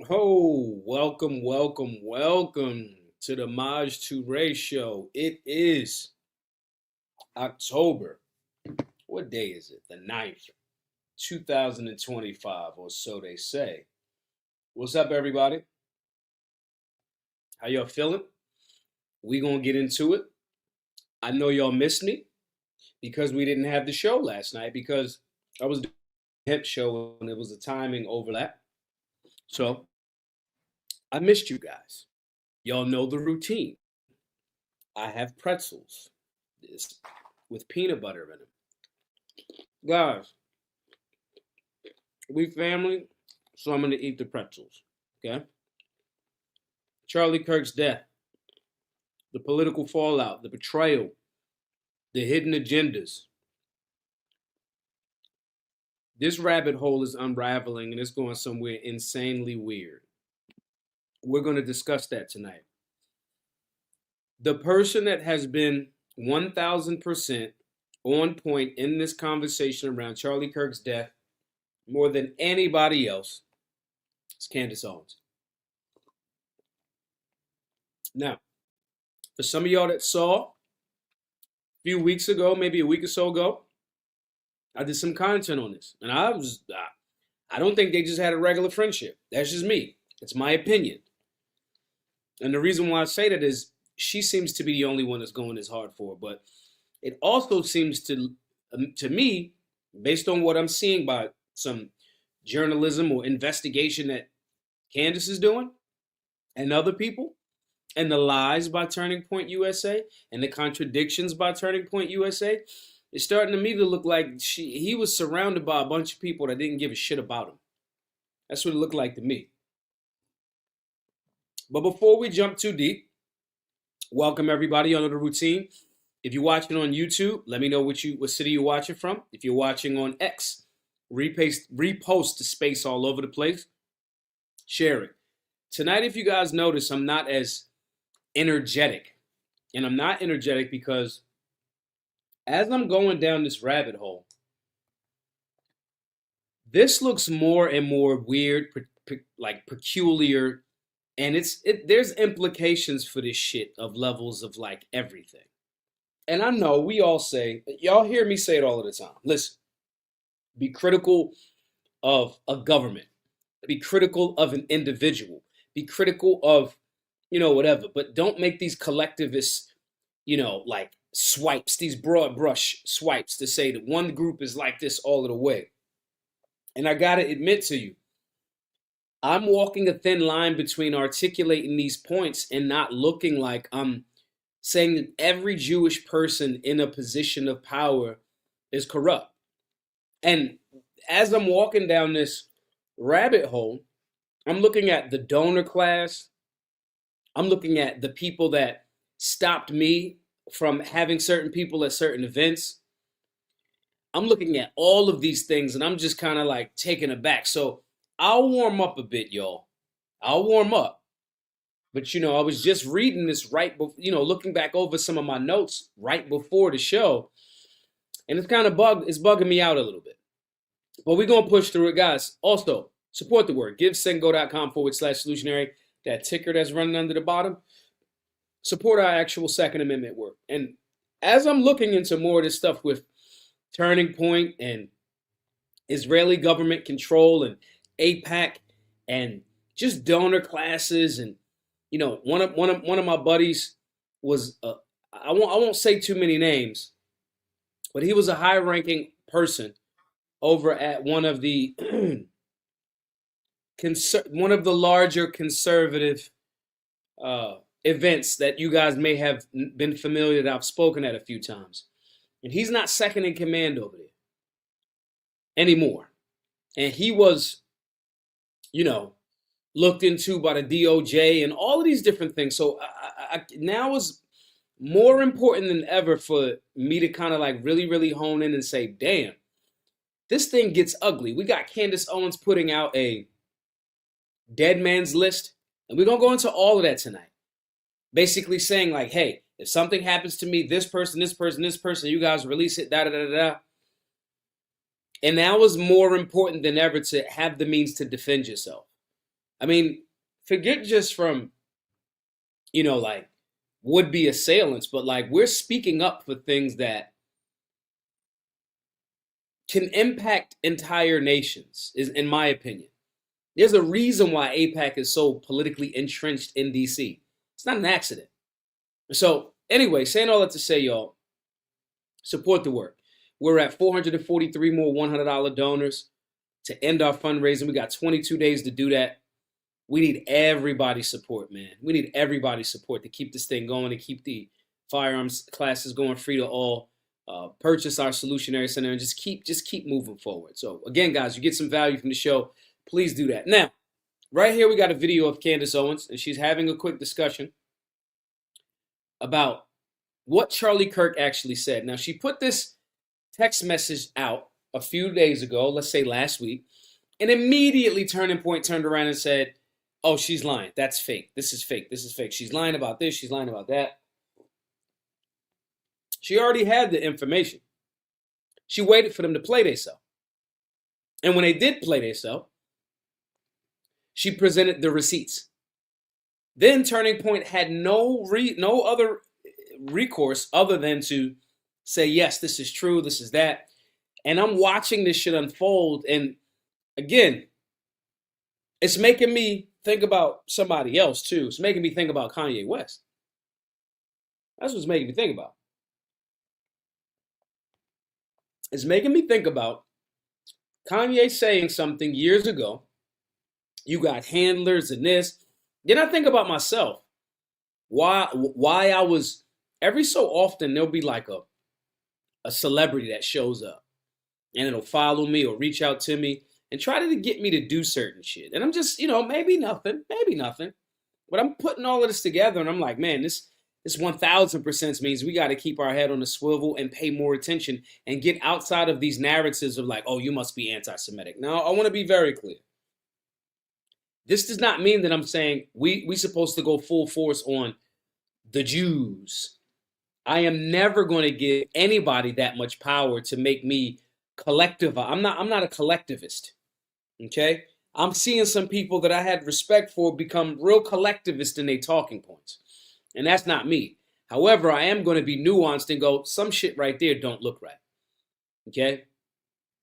Oh, welcome to the Maj Toure show. It is October. What day is it? The 9th, 2025, or so they say. What's up, everybody? How y'all feeling? We gonna get into it. I know y'all missed me because we didn't have the show last night because I was doing a hip show and it was a timing overlap. So I missed you guys. Y'all know the routine. I have pretzels this with peanut butter in them. Guys, we family, so I'm gonna eat the pretzels. Okay? Charlie Kirk's death, the political fallout, the betrayal, the hidden agendas. This rabbit hole is unraveling and it's going somewhere insanely weird. We're gonna discuss that tonight. The person that has been 1000% on point in this conversation around Charlie Kirk's death more than anybody else is Candace Owens. Now, for some of y'all that saw a few weeks ago, maybe a week or so ago, I did some content on this, and I don't think they just had a regular friendship. That's just me. It's my opinion. And the reason why I say that is she seems to be the only one that's going as hard for her. But it also seems to me, based on what I'm seeing by some journalism or investigation that Candace is doing and other people, and the lies by Turning Point USA and the contradictions by Turning Point USA, it's starting to me to look like he was surrounded by a bunch of people that didn't give a shit about him. That's what it looked like to me. But before we jump too deep, welcome everybody on the routine. If you're watching on YouTube, let me know what city you're watching from. If you're watching on X, repost the space all over the place. Share it. Tonight, if you guys notice, I'm not as energetic. And I'm not energetic because as I'm going down this rabbit hole, this looks more and more weird, like peculiar, and there's implications for this shit of levels of like everything. And I know we all say, y'all hear me say it all of the time. Listen, be critical of a government, be critical of an individual, be critical of, whatever, but don't make these collectivist, like swipes, these broad brush swipes to say that one group is like this all of the way. And I got to admit to you, I'm walking a thin line between articulating these points and not looking like I'm saying that every Jewish person in a position of power is corrupt. And as I'm walking down this rabbit hole, I'm looking at the donor class. I'm looking at the people that stopped me from having certain people at certain events. I'm looking at all of these things and I'm just kind of like taken aback. So I'll warm up a bit, y'all. I'll warm up. But I was just reading this right before, looking back over some of my notes right before the show. And it's bugging me out a little bit. But we're going to push through it, guys. Also, support the work. GiveSendGo.com/solutionary. That ticker that's running under the bottom. Support our actual Second Amendment work. And as I'm looking into more of this stuff with Turning Point and Israeli government control and AIPAC and just donor classes, and one of my buddies was I won't say too many names, but he was a high-ranking person over at one of the one of the larger conservative events that you guys may have been familiar that I've spoken at a few times. And he's not second in command over there anymore. And he was, looked into by the DOJ and all of these different things. So now is more important than ever for me to kind of like really, really hone in and say, damn, this thing gets ugly. We got Candace Owens putting out a dead man's list, and we're going to go into all of that tonight. Basically saying like, hey, if something happens to me, this person, you guys release it, da da da da. And now is more important than ever to have the means to defend yourself. I mean, forget just from, like would-be assailants, but like we're speaking up for things that can impact entire nations, is in my opinion. There's a reason why AIPAC is so politically entrenched in DC. It's not an accident. So anyway, saying all that to say, y'all, support the work. We're at 443 more $100 donors to end our fundraising. We got 22 days to do that. We need everybody's support, man. We need everybody's support to keep this thing going, to keep the firearms classes going free to all. Purchase our Solutionary Center and just keep moving forward. So again, guys, you get some value from the show, please do that. Now, right here we got a video of Candace Owens, and she's having a quick discussion about what Charlie Kirk actually said. Now, she put this text message out a few days ago, let's say last week, and immediately Turning Point turned around and said, oh, she's lying. That's fake. This is fake. This is fake. She's lying about this. She's lying about that. She already had the information. She waited for them to play themselves. And when they did play themselves, she presented the receipts. Then Turning Point had no other recourse other than to say, yes, this is true, this is that. And I'm watching this shit unfold. And again, it's making me think about somebody else too. It's making me think about Kanye West. That's what's making me think about. It's making me think about Kanye saying something years ago. You got handlers and this. Then I think about myself. Why I was, every so often there'll be like a celebrity that shows up and it'll follow me or reach out to me and try to get me to do certain shit. And I'm just, maybe nothing. But I'm putting all of this together and I'm like, man, this 1000% means we got to keep our head on the swivel and pay more attention and get outside of these narratives of like, oh, you must be anti-Semitic. Now, I want to be very clear. This does not mean that I'm saying we supposed to go full force on the Jews. I am never going to give anybody that much power to make me collective. I'm not a collectivist. Okay? I'm seeing some people that I had respect for become real collectivist in their talking points. And that's not me. However, I am going to be nuanced and go, some shit right there don't look right. Okay?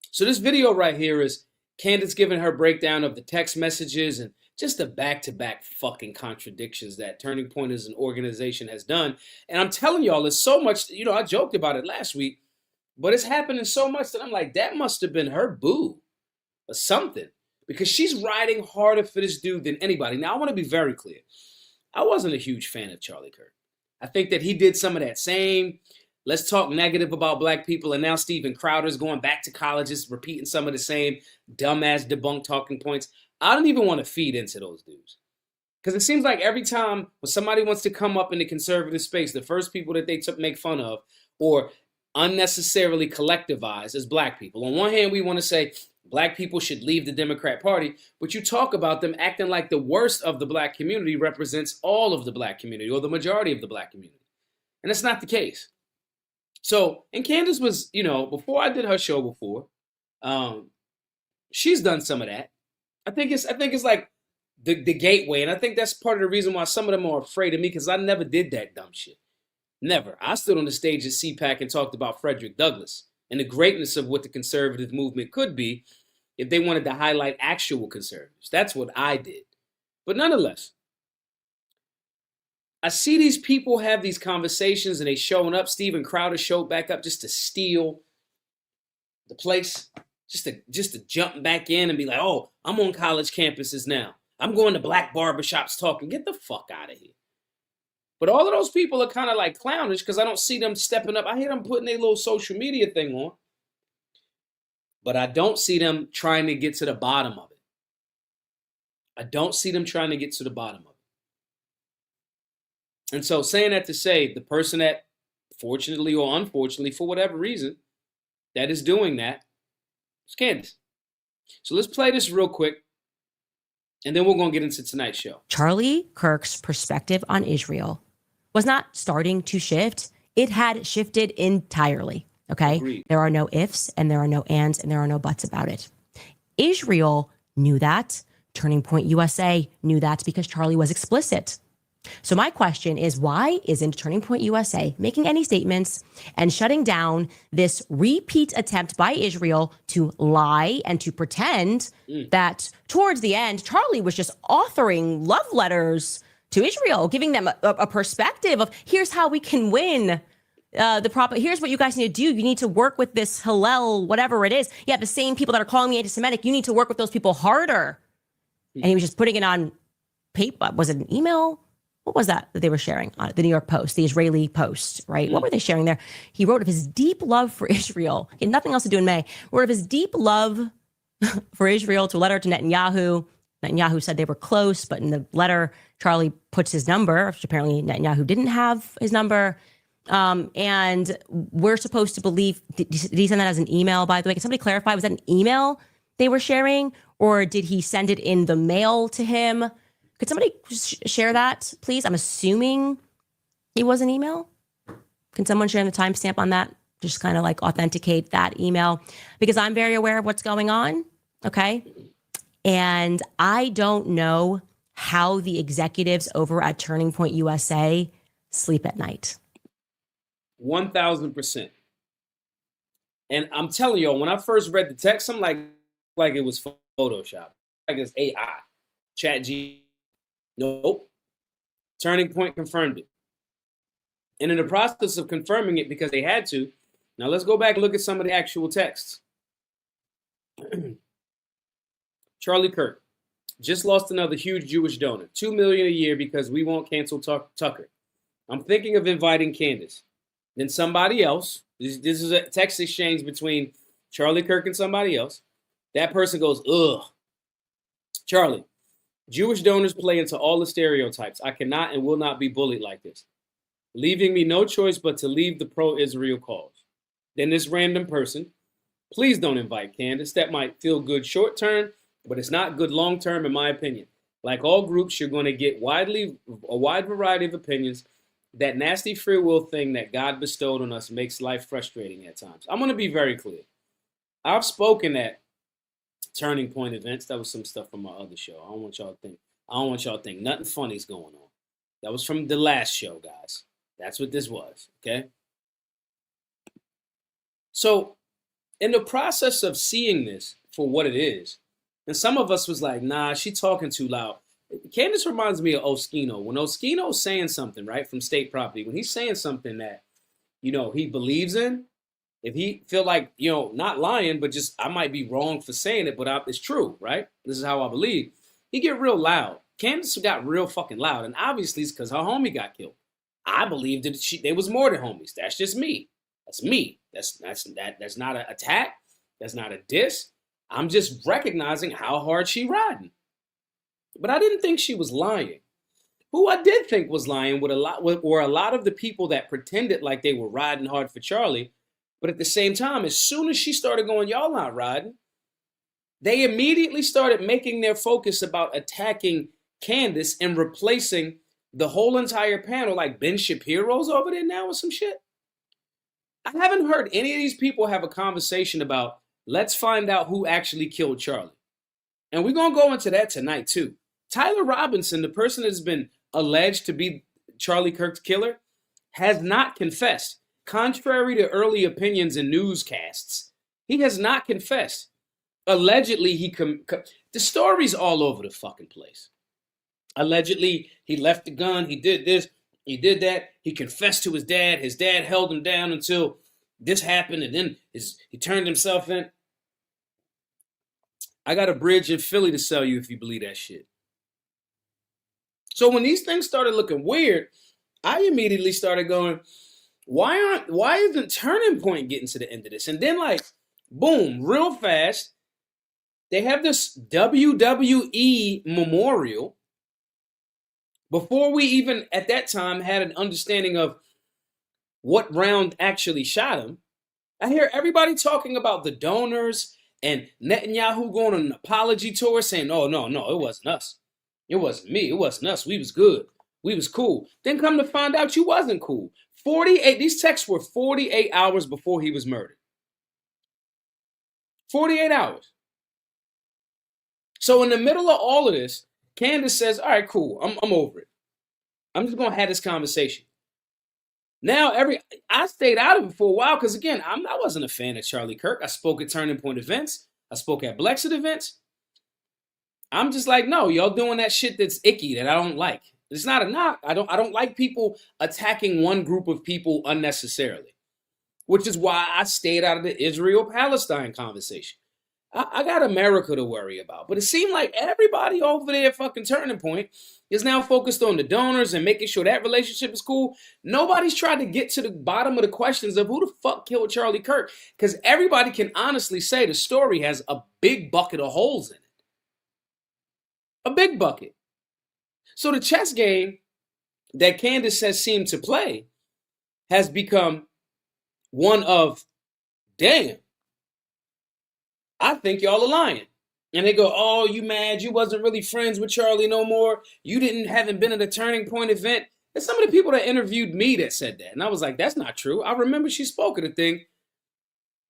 So this video right here is Candace giving her breakdown of the text messages and just the back-to-back fucking contradictions that Turning Point as an organization has done. And I'm telling y'all, it's so much, I joked about it last week, but it's happening so much that I'm like, that must have been her boo or something. Because she's riding harder for this dude than anybody. Now, I want to be very clear. I wasn't a huge fan of Charlie Kirk. I think that he did some of that same, let's talk negative about black people, and now Steven Crowder's going back to colleges, repeating some of the same dumbass debunked talking points. I don't even want to feed into those dudes. Because it seems like every time when somebody wants to come up in the conservative space, the first people that they make fun of or unnecessarily collectivize is black people. On one hand, we want to say black people should leave the Democrat Party, but you talk about them acting like the worst of the black community represents all of the black community or the majority of the black community. And that's not the case. So, and Candace was, before I did her show before, she's done some of that. I think it's like the gateway. And I think that's part of the reason why some of them are afraid of me, because I never did that dumb shit. Never. I stood on the stage at CPAC and talked about Frederick Douglass and the greatness of what the conservative movement could be if they wanted to highlight actual conservatives. That's what I did. But nonetheless, I see these people have these conversations and they showing up. Steven Crowder showed back up just to steal the place, just to jump back in and be like, oh, I'm on college campuses now. I'm going to black barbershops talking. Get the fuck out of here. But all of those people are kind of like clownish because I don't see them stepping up. I hear them putting their little social media thing on. But I don't see them trying to get to the bottom of it. I don't see them trying to get to the bottom of it. And so saying that to say, the person that, fortunately or unfortunately, for whatever reason, that is doing that is Candace. So let's play this real quick, and then we're going to get into tonight's show. Charlie Kirk's perspective on Israel was not starting to shift. It had shifted entirely. Okay. Agreed. There are no ifs and there are no ands and there are no buts about it. Israel knew that. Turning Point USA knew that because Charlie was explicit. So my question is, why isn't Turning Point USA making any statements and shutting down this repeat attempt by Israel to lie and to pretend that towards the end, Charlie was just authoring love letters to Israel, giving them a perspective of here's how we can win here's what you guys need to do. You need to work with this Hillel, whatever it is. Yeah, the same people that are calling me anti-Semitic, you need to work with those people harder. And he was just putting it on paper. Was it an email? What was that they were sharing on the New York Post, the Israeli Post, right? What were they sharing there? He wrote of his deep love for Israel. He had nothing else to do in May. Wrote of his deep love for Israel to a letter to Netanyahu. Netanyahu said they were close, but in the letter, Charlie puts his number, which apparently Netanyahu didn't have his number. And we're supposed to believe, did he send that as an email, by the way? Can somebody clarify? Was that an email they were sharing? Or did he send it in the mail to him? Could somebody share that, please? I'm assuming it was an email. Can someone share the timestamp on that? Just kind of like authenticate that email, because I'm very aware of what's going on. Okay. And I don't know how the executives over at Turning Point USA sleep at night. 1,000%. And I'm telling y'all, when I first read the text, I'm like it was Photoshop, like it's AI, Chat G. Nope. Turning Point confirmed it. And in the process of confirming it, because they had to, now let's go back and look at some of the actual texts. Charlie Kirk just lost another huge Jewish donor, $2 million a year because we won't cancel Tucker. I'm thinking of inviting Candace. Then somebody else. This is a text exchange between Charlie Kirk and somebody else. That person goes, ugh. Charlie, Jewish donors play into all the stereotypes. I cannot and will not be bullied like this, leaving me no choice but to leave the pro-Israel cause. Then this random person, please don't invite Candace. That might feel good short term, but it's not good long term, in my opinion. Like all groups, you're going to get a wide variety of opinions. That nasty free will thing that God bestowed on us makes life frustrating at times. I'm going to be very clear. I've spoken at Turning Point events. That was some stuff from my other show. I don't want y'all to think nothing funny's going on. That was from the last show, guys. That's what this was, okay? So, in the process of seeing this for what it is, and some of us was like, nah, she talking too loud. Candace reminds me of Oskino. When Oskino's saying something, right, from state property, when he's saying something that, he believes in, if he feel like, not lying, but just I might be wrong for saying it, but it's true, right? This is how I believe. He get real loud. Candace got real fucking loud, and obviously it's because her homie got killed. I believe that they was more than homies. That's just me. That's me. That's not an attack. That's not a diss. I'm just recognizing how hard she riding. But I didn't think she was lying. Who I did think was lying were a lot of the people that pretended like they were riding hard for Charlie. But at the same time, as soon as she started going, y'all not riding, they immediately started making their focus about attacking Candace and replacing the whole entire panel, like Ben Shapiro's over there now with some shit. I haven't heard any of these people have a conversation about, let's find out who actually killed Charlie. And we're going to go into that tonight, too. Tyler Robinson, the person that's been alleged to be Charlie Kirk's killer, has not confessed. Contrary to early opinions and newscasts, he has not confessed. Allegedly, the story's all over the fucking place. Allegedly, he left the gun, he did this, he did that, he confessed to his dad. His dad held him down until this happened, and then he turned himself in. I got a bridge in Philly to sell you if you believe that shit. So when these things started looking weird, I immediately started going, why isn't Turning Point getting to the end of this? And then boom, real fast, they have this WWE memorial. Before we even at that time had an understanding of what round actually shot him, I hear everybody talking about the donors and Netanyahu going on an apology tour saying, no, it wasn't us. It wasn't me. It wasn't us. We was good. We was cool. Then come to find out you wasn't cool. These texts were 48 hours before he was murdered. 48 hours. So in the middle of all of this, Candace says, all right, cool, I'm over it. I'm just gonna have this conversation. Now, I stayed out of it for a while because again, I wasn't a fan of Charlie Kirk. I spoke at Turning Point events. I spoke at Blexit events. I'm just like, no, y'all doing that shit that's icky that I don't like. It's not a knock. I don't like people attacking one group of people unnecessarily, which is why I stayed out of the Israel-Palestine conversation. I got America to worry about. But it seemed like everybody over there at fucking Turning Point is now focused on the donors and making sure that relationship is cool. Nobody's tried to get to the bottom of the questions of who the fuck killed Charlie Kirk. Because everybody can honestly say the story has a big bucket of holes in it. A big bucket. So the chess game that Candace has seemed to play has become one of, damn, I think y'all are lying. And they go, oh, you mad? You wasn't really friends with Charlie no more. You haven't been at a Turning Point event. And some of the people that interviewed me that said that. And I was like, that's not true. I remember she spoke at a thing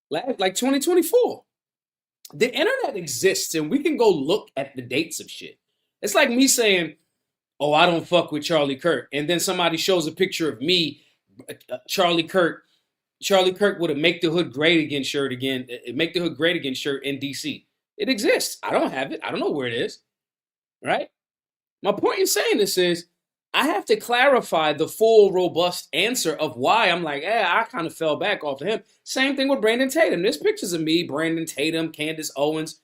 like 2024. The internet exists and we can go look at the dates of shit. It's like me saying, oh, I don't fuck with Charlie Kirk. And then somebody shows a picture of me, Charlie Kirk with a Make the Hood Great Again shirt Make the Hood Great Again shirt in DC. It exists. I don't have it. I don't know where it is. Right? My point in saying this is I have to clarify the full, robust answer of why I'm like, I kind of fell back off of him. Same thing with Brandon Tatum. There's pictures of me, Brandon Tatum, Candace Owens,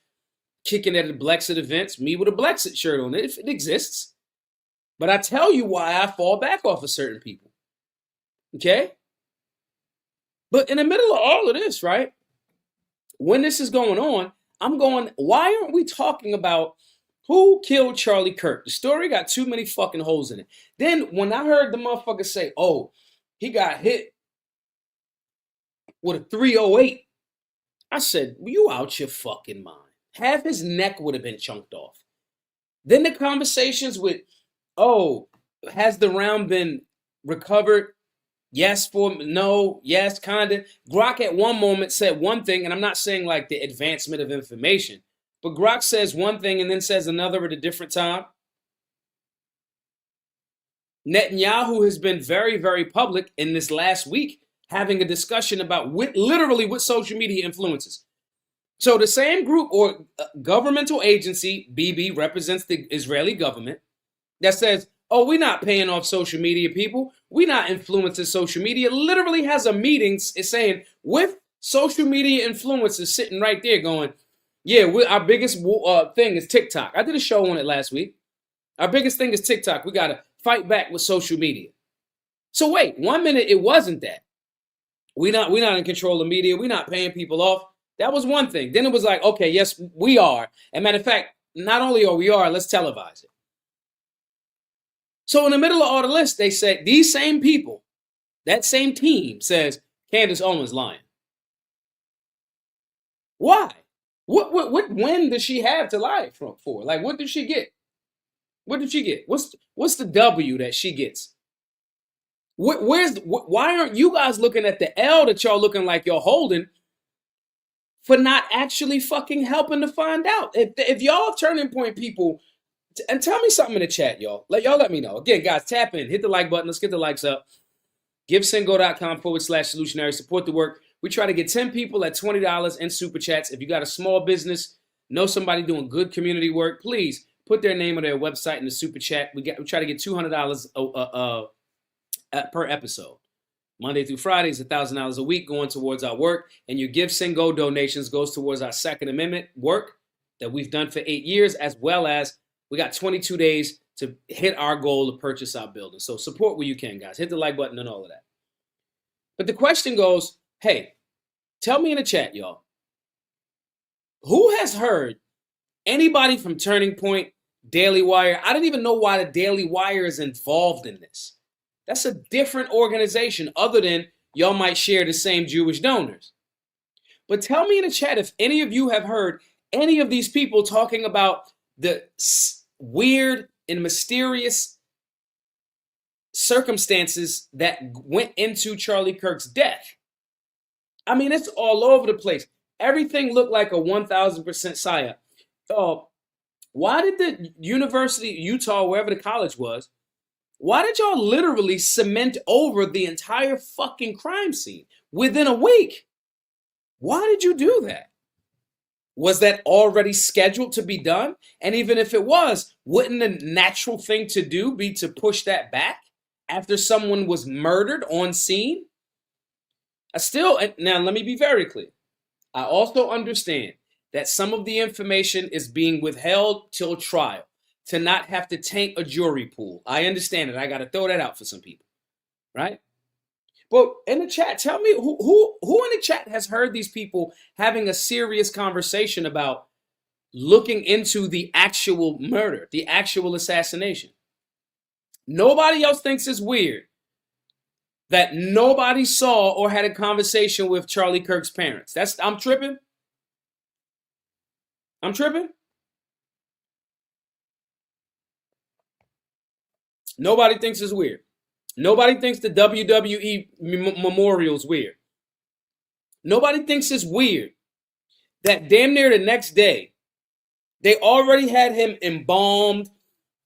kicking at the Blexit events, me with a Blexit shirt on it. It exists. But I tell you why I fall back off of certain people. Okay? But in the middle of all of this, right, when this is going on, I'm going, why aren't we talking about who killed Charlie Kirk? The story got too many fucking holes in it. Then when I heard the motherfucker say, oh, he got hit with a 308, I said, you out your fucking mind. Half his neck would have been chunked off. Then the conversations with, oh, has the round been recovered? Yes, no, yes, kind of. Grok at one moment said one thing, and I'm not saying like the advancement of information, but Grok says one thing and then says another at a different time. Netanyahu has been very, very public in this last week having a discussion about literally what social media influences. So the same group or governmental agency, BB, represents the Israeli government that says, oh, we're not paying off social media people. We're not influencing social media. Literally has a meeting is saying with social media influencers sitting right there going, yeah, our biggest thing is TikTok. I did a show on it last week. Our biggest thing is TikTok. We got to fight back with social media. So wait, 1 minute it wasn't that. We're not in control of media. We're not paying people off. That was one thing. Then it was like, okay, yes, we are. And matter of fact, not only are we let's televise it. So in the middle of all the list, they said these same people, that same team says Candace Owens lying. Why? What win does she have to lie for? Like, what did she get? What did she get? What's the W that she gets? Why aren't you guys looking at the L that y'all looking like you're holding for not actually fucking helping to find out? If y'all Turning Point people, and tell me something in the chat, y'all. Let me know. Again, guys, tap in. Hit the like button. Let's get the likes up. GiveSendGo.com/solutionary. Support the work. We try to get 10 people at $20 in super chats. If you got a small business, know somebody doing good community work, please put their name on their website in the super chat. We try to get $200 per episode. Monday through Friday is $1,000 a week going towards our work. And your Give, Send, Go donations goes towards our Second Amendment work that we've done for 8 years, as well as we got 22 days to hit our goal to purchase our building. So support where you can, guys. Hit the like button and all of that. But the question goes, hey, tell me in the chat, y'all. Who has heard anybody from Turning Point, Daily Wire? I didn't even know why the Daily Wire is involved in this. That's a different organization other than y'all might share the same Jewish donors. But tell me in the chat if any of you have heard any of these people talking about the weird and mysterious circumstances that went into Charlie Kirk's death. I mean, it's all over the place. Everything looked like a 1,000% psyop. Why did the University, Utah, wherever the college was, why did y'all literally cement over the entire fucking crime scene within a week? Why did you do that? Was that already scheduled to be done? And even if it was, wouldn't the natural thing to do be to push that back after someone was murdered on scene? Now let me be very clear. I also understand that some of the information is being withheld till trial to not have to taint a jury pool. I understand it. I got to throw that out for some people, right? But in the chat, tell me who in the chat has heard these people having a serious conversation about looking into the actual murder, the actual assassination. Nobody else thinks it's weird that nobody saw or had a conversation with Charlie Kirk's parents. I'm tripping. I'm tripping. Nobody thinks it's weird. Nobody thinks the WWE memorial's weird. Nobody thinks it's weird that damn near the next day, they already had him embalmed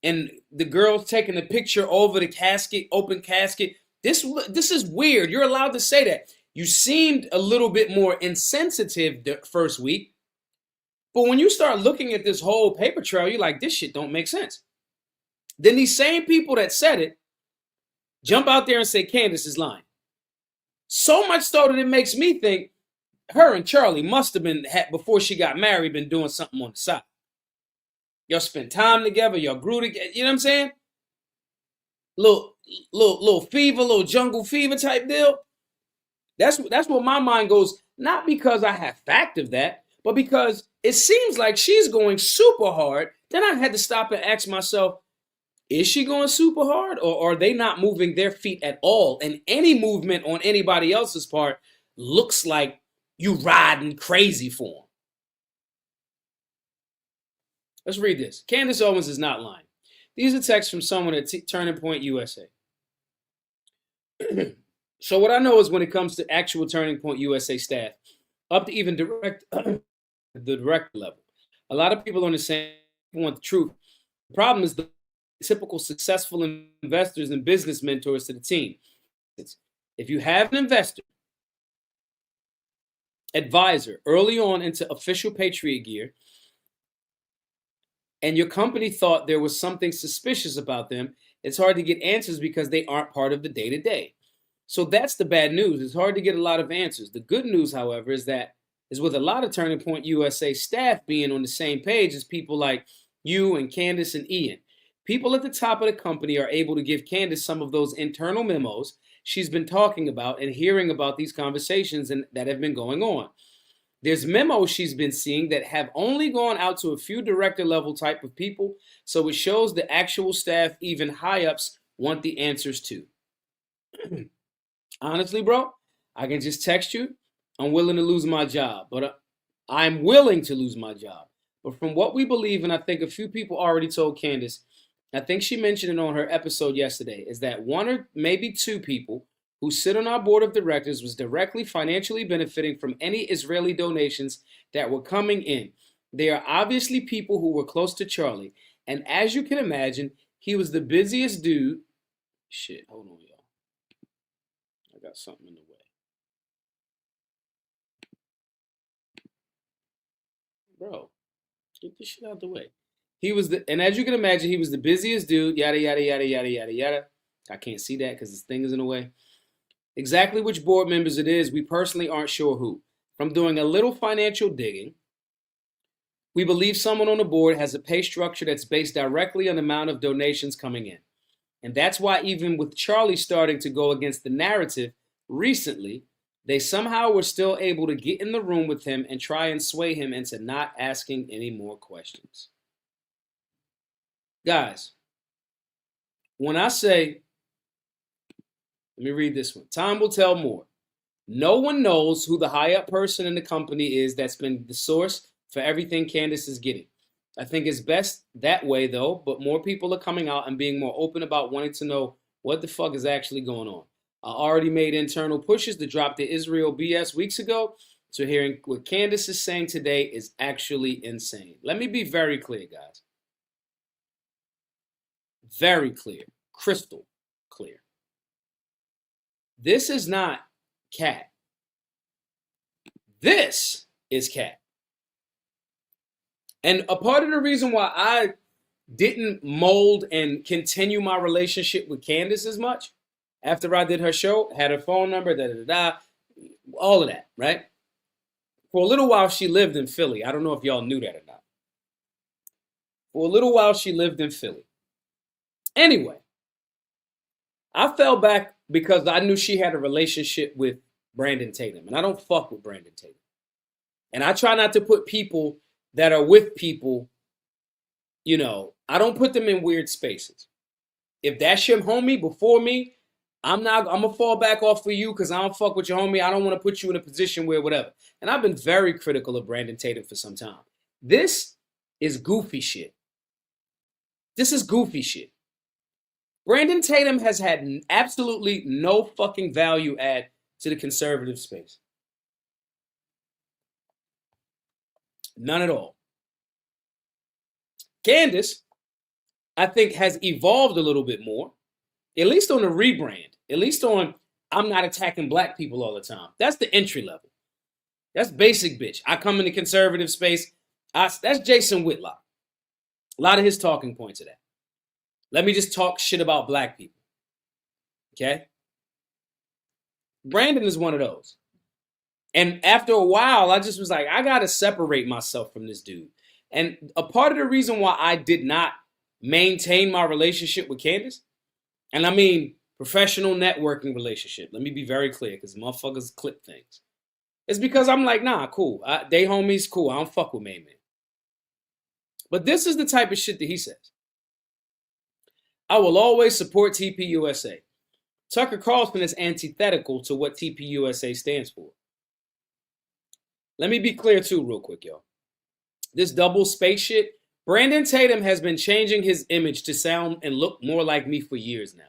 and the girl's taking the picture over the casket, open casket. This is weird. You're allowed to say that. You seemed a little bit more insensitive the first week. But when you start looking at this whole paper trail, you're like, this shit don't make sense. Then these same people that said it jump out there and say Candace is lying. So much so that it makes me think her and Charlie must have been, before she got married, been doing something on the side. Y'all spent time together, y'all grew together, you know what I'm saying? Little fever, little jungle fever type deal. That's what my mind goes, not because I have fact of that, but because it seems like she's going super hard. Then I had to stop and ask myself, is she going super hard, or are they not moving their feet at all? And any movement on anybody else's part looks like you riding crazy for them. Let's read this. Candace Owens is not lying. These are texts from someone at Turning Point USA. So what I know is when it comes to actual Turning Point USA staff, up to even the director level, a lot of people understand want the truth. The problem is the typical successful investors and business mentors to the team. If you have an investor, advisor early on into official Patriot gear, and your company thought there was something suspicious about them, it's hard to get answers because they aren't part of the day-to-day. So that's the bad news. It's hard to get a lot of answers. The good news, however, is with a lot of Turning Point USA staff being on the same page as people like you and Candace and Ian. People at the top of the company are able to give Candace some of those internal memos she's been talking about and hearing about these conversations that have been going on. There's memos she's been seeing that have only gone out to a few director level type of people, so it shows the actual staff, even high ups, want the answers too. Honestly, bro, I can just text you, I'm willing to lose my job, but I'm willing to lose my job. But from what we believe, and I think a few people already told Candace, I think she mentioned it on her episode yesterday, is that one or maybe two people who sit on our board of directors was directly financially benefiting from any Israeli donations that were coming in. They are obviously people who were close to Charlie. And as you can imagine, he was the busiest dude. Shit, hold on, y'all. I got something in the way. Bro, get this shit out the way. And as you can imagine, he was the busiest dude, yada, yada, yada, yada, yada, yada. I can't see that because this thing is in the way. Exactly which board members it is, we personally aren't sure who. From doing a little financial digging, we believe someone on the board has a pay structure that's based directly on the amount of donations coming in. And that's why even with Charlie starting to go against the narrative recently, they somehow were still able to get in the room with him and try and sway him into not asking any more questions. Guys, when I say, let me read this one. Time will tell more. No one knows who the high-up person in the company is that's been the source for everything Candace is getting. I think it's best that way, though, but more people are coming out and being more open about wanting to know what the fuck is actually going on. I already made internal pushes to drop the Israel BS weeks ago, so hearing what Candace is saying today is actually insane. Let me be very clear, guys. very clear, crystal clear. This is not Kat. This is Kat. And a part of the reason why I didn't mold and continue my relationship with Candace as much after I did her show, had her phone number, all of that, right? For a little while, she lived in Philly. I don't know if y'all knew that or not. For a little while, she lived in Philly. Anyway, I fell back because I knew she had a relationship with Brandon Tatum, and I don't fuck with Brandon Tatum. And I try not to put people that are with people, you know, I don't put them in weird spaces. If that's your homie before me, I'm gonna fall back off for you because I don't fuck with your homie. I don't want to put you in a position where whatever. And I've been very critical of Brandon Tatum for some time. This is goofy shit. This is goofy shit. Brandon Tatum has had absolutely no fucking value add to the conservative space. None at all. Candace, I think, has evolved a little bit more, at least on the rebrand, at least on I'm not attacking black people all the time. That's the entry level. That's basic bitch. I come in the conservative space. That's Jason Whitlock. A lot of his talking points are that. Let me just talk shit about black people. Okay? Brandon is one of those. And after a while, I just was like, I got to separate myself from this dude. And a part of the reason why I did not maintain my relationship with Candace, and I mean professional networking relationship, let me be very clear because motherfuckers clip things, it's because I'm like, nah, cool. They homies, cool. I don't fuck with main man. But this is the type of shit that he says. I will always support TPUSA. Tucker Carlson is antithetical to what TPUSA stands for. Let me be clear too real quick, y'all. This double space shit, Brandon Tatum has been changing his image to sound and look more like me for years now.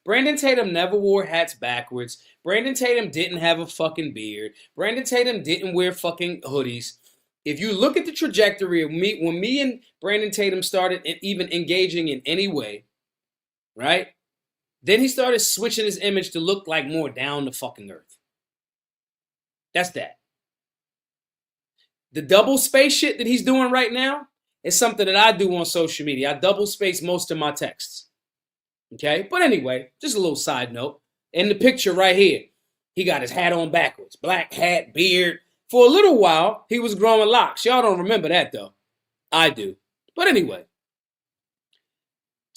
Brandon Tatum never wore hats backwards. Brandon Tatum didn't have a fucking beard. Brandon Tatum didn't wear fucking hoodies. If you look at the trajectory of me, when me and Brandon Tatum started even engaging in any way, right? Then he started switching his image to look like more down to fucking earth. That's that. The double space shit that he's doing right now is something that I do on social media. I double space most of my texts. Okay? But anyway, just a little side note. In the picture right here, he got his hat on backwards. Black hat, beard. For a little while, he was growing locks. Y'all don't remember that, though. I do. But anyway.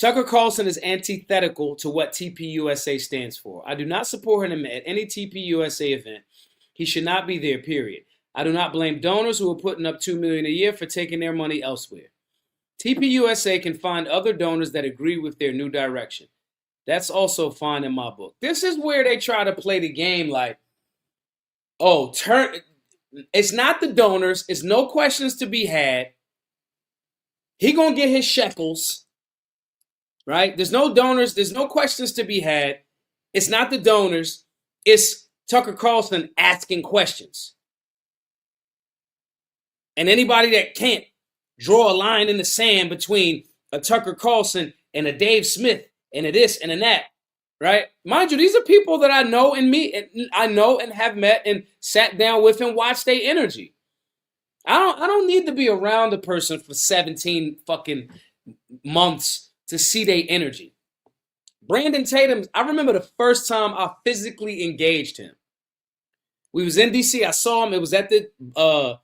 Tucker Carlson is antithetical to what TPUSA stands for. I do not support him at any TPUSA event. He should not be there, period. I do not blame donors who are putting up $2 million a year for taking their money elsewhere. TPUSA can find other donors that agree with their new direction. That's also fine in my book. This is where they try to play the game like, oh, it's not the donors. It's no questions to be had. He gonna get his shekels, right? There's no donors. There's no questions to be had. It's not the donors. It's Tucker Carlson asking questions. And anybody that can't draw a line in the sand between a Tucker Carlson and a Dave Smith and a this and a that, right? Mind you, these are people that I know and have met and sat down with and watched their energy. I don't need to be around a person for 17 fucking months to see their energy. Brandon Tatum, I remember the first time I physically engaged him. We was in DC. I saw him. It was at the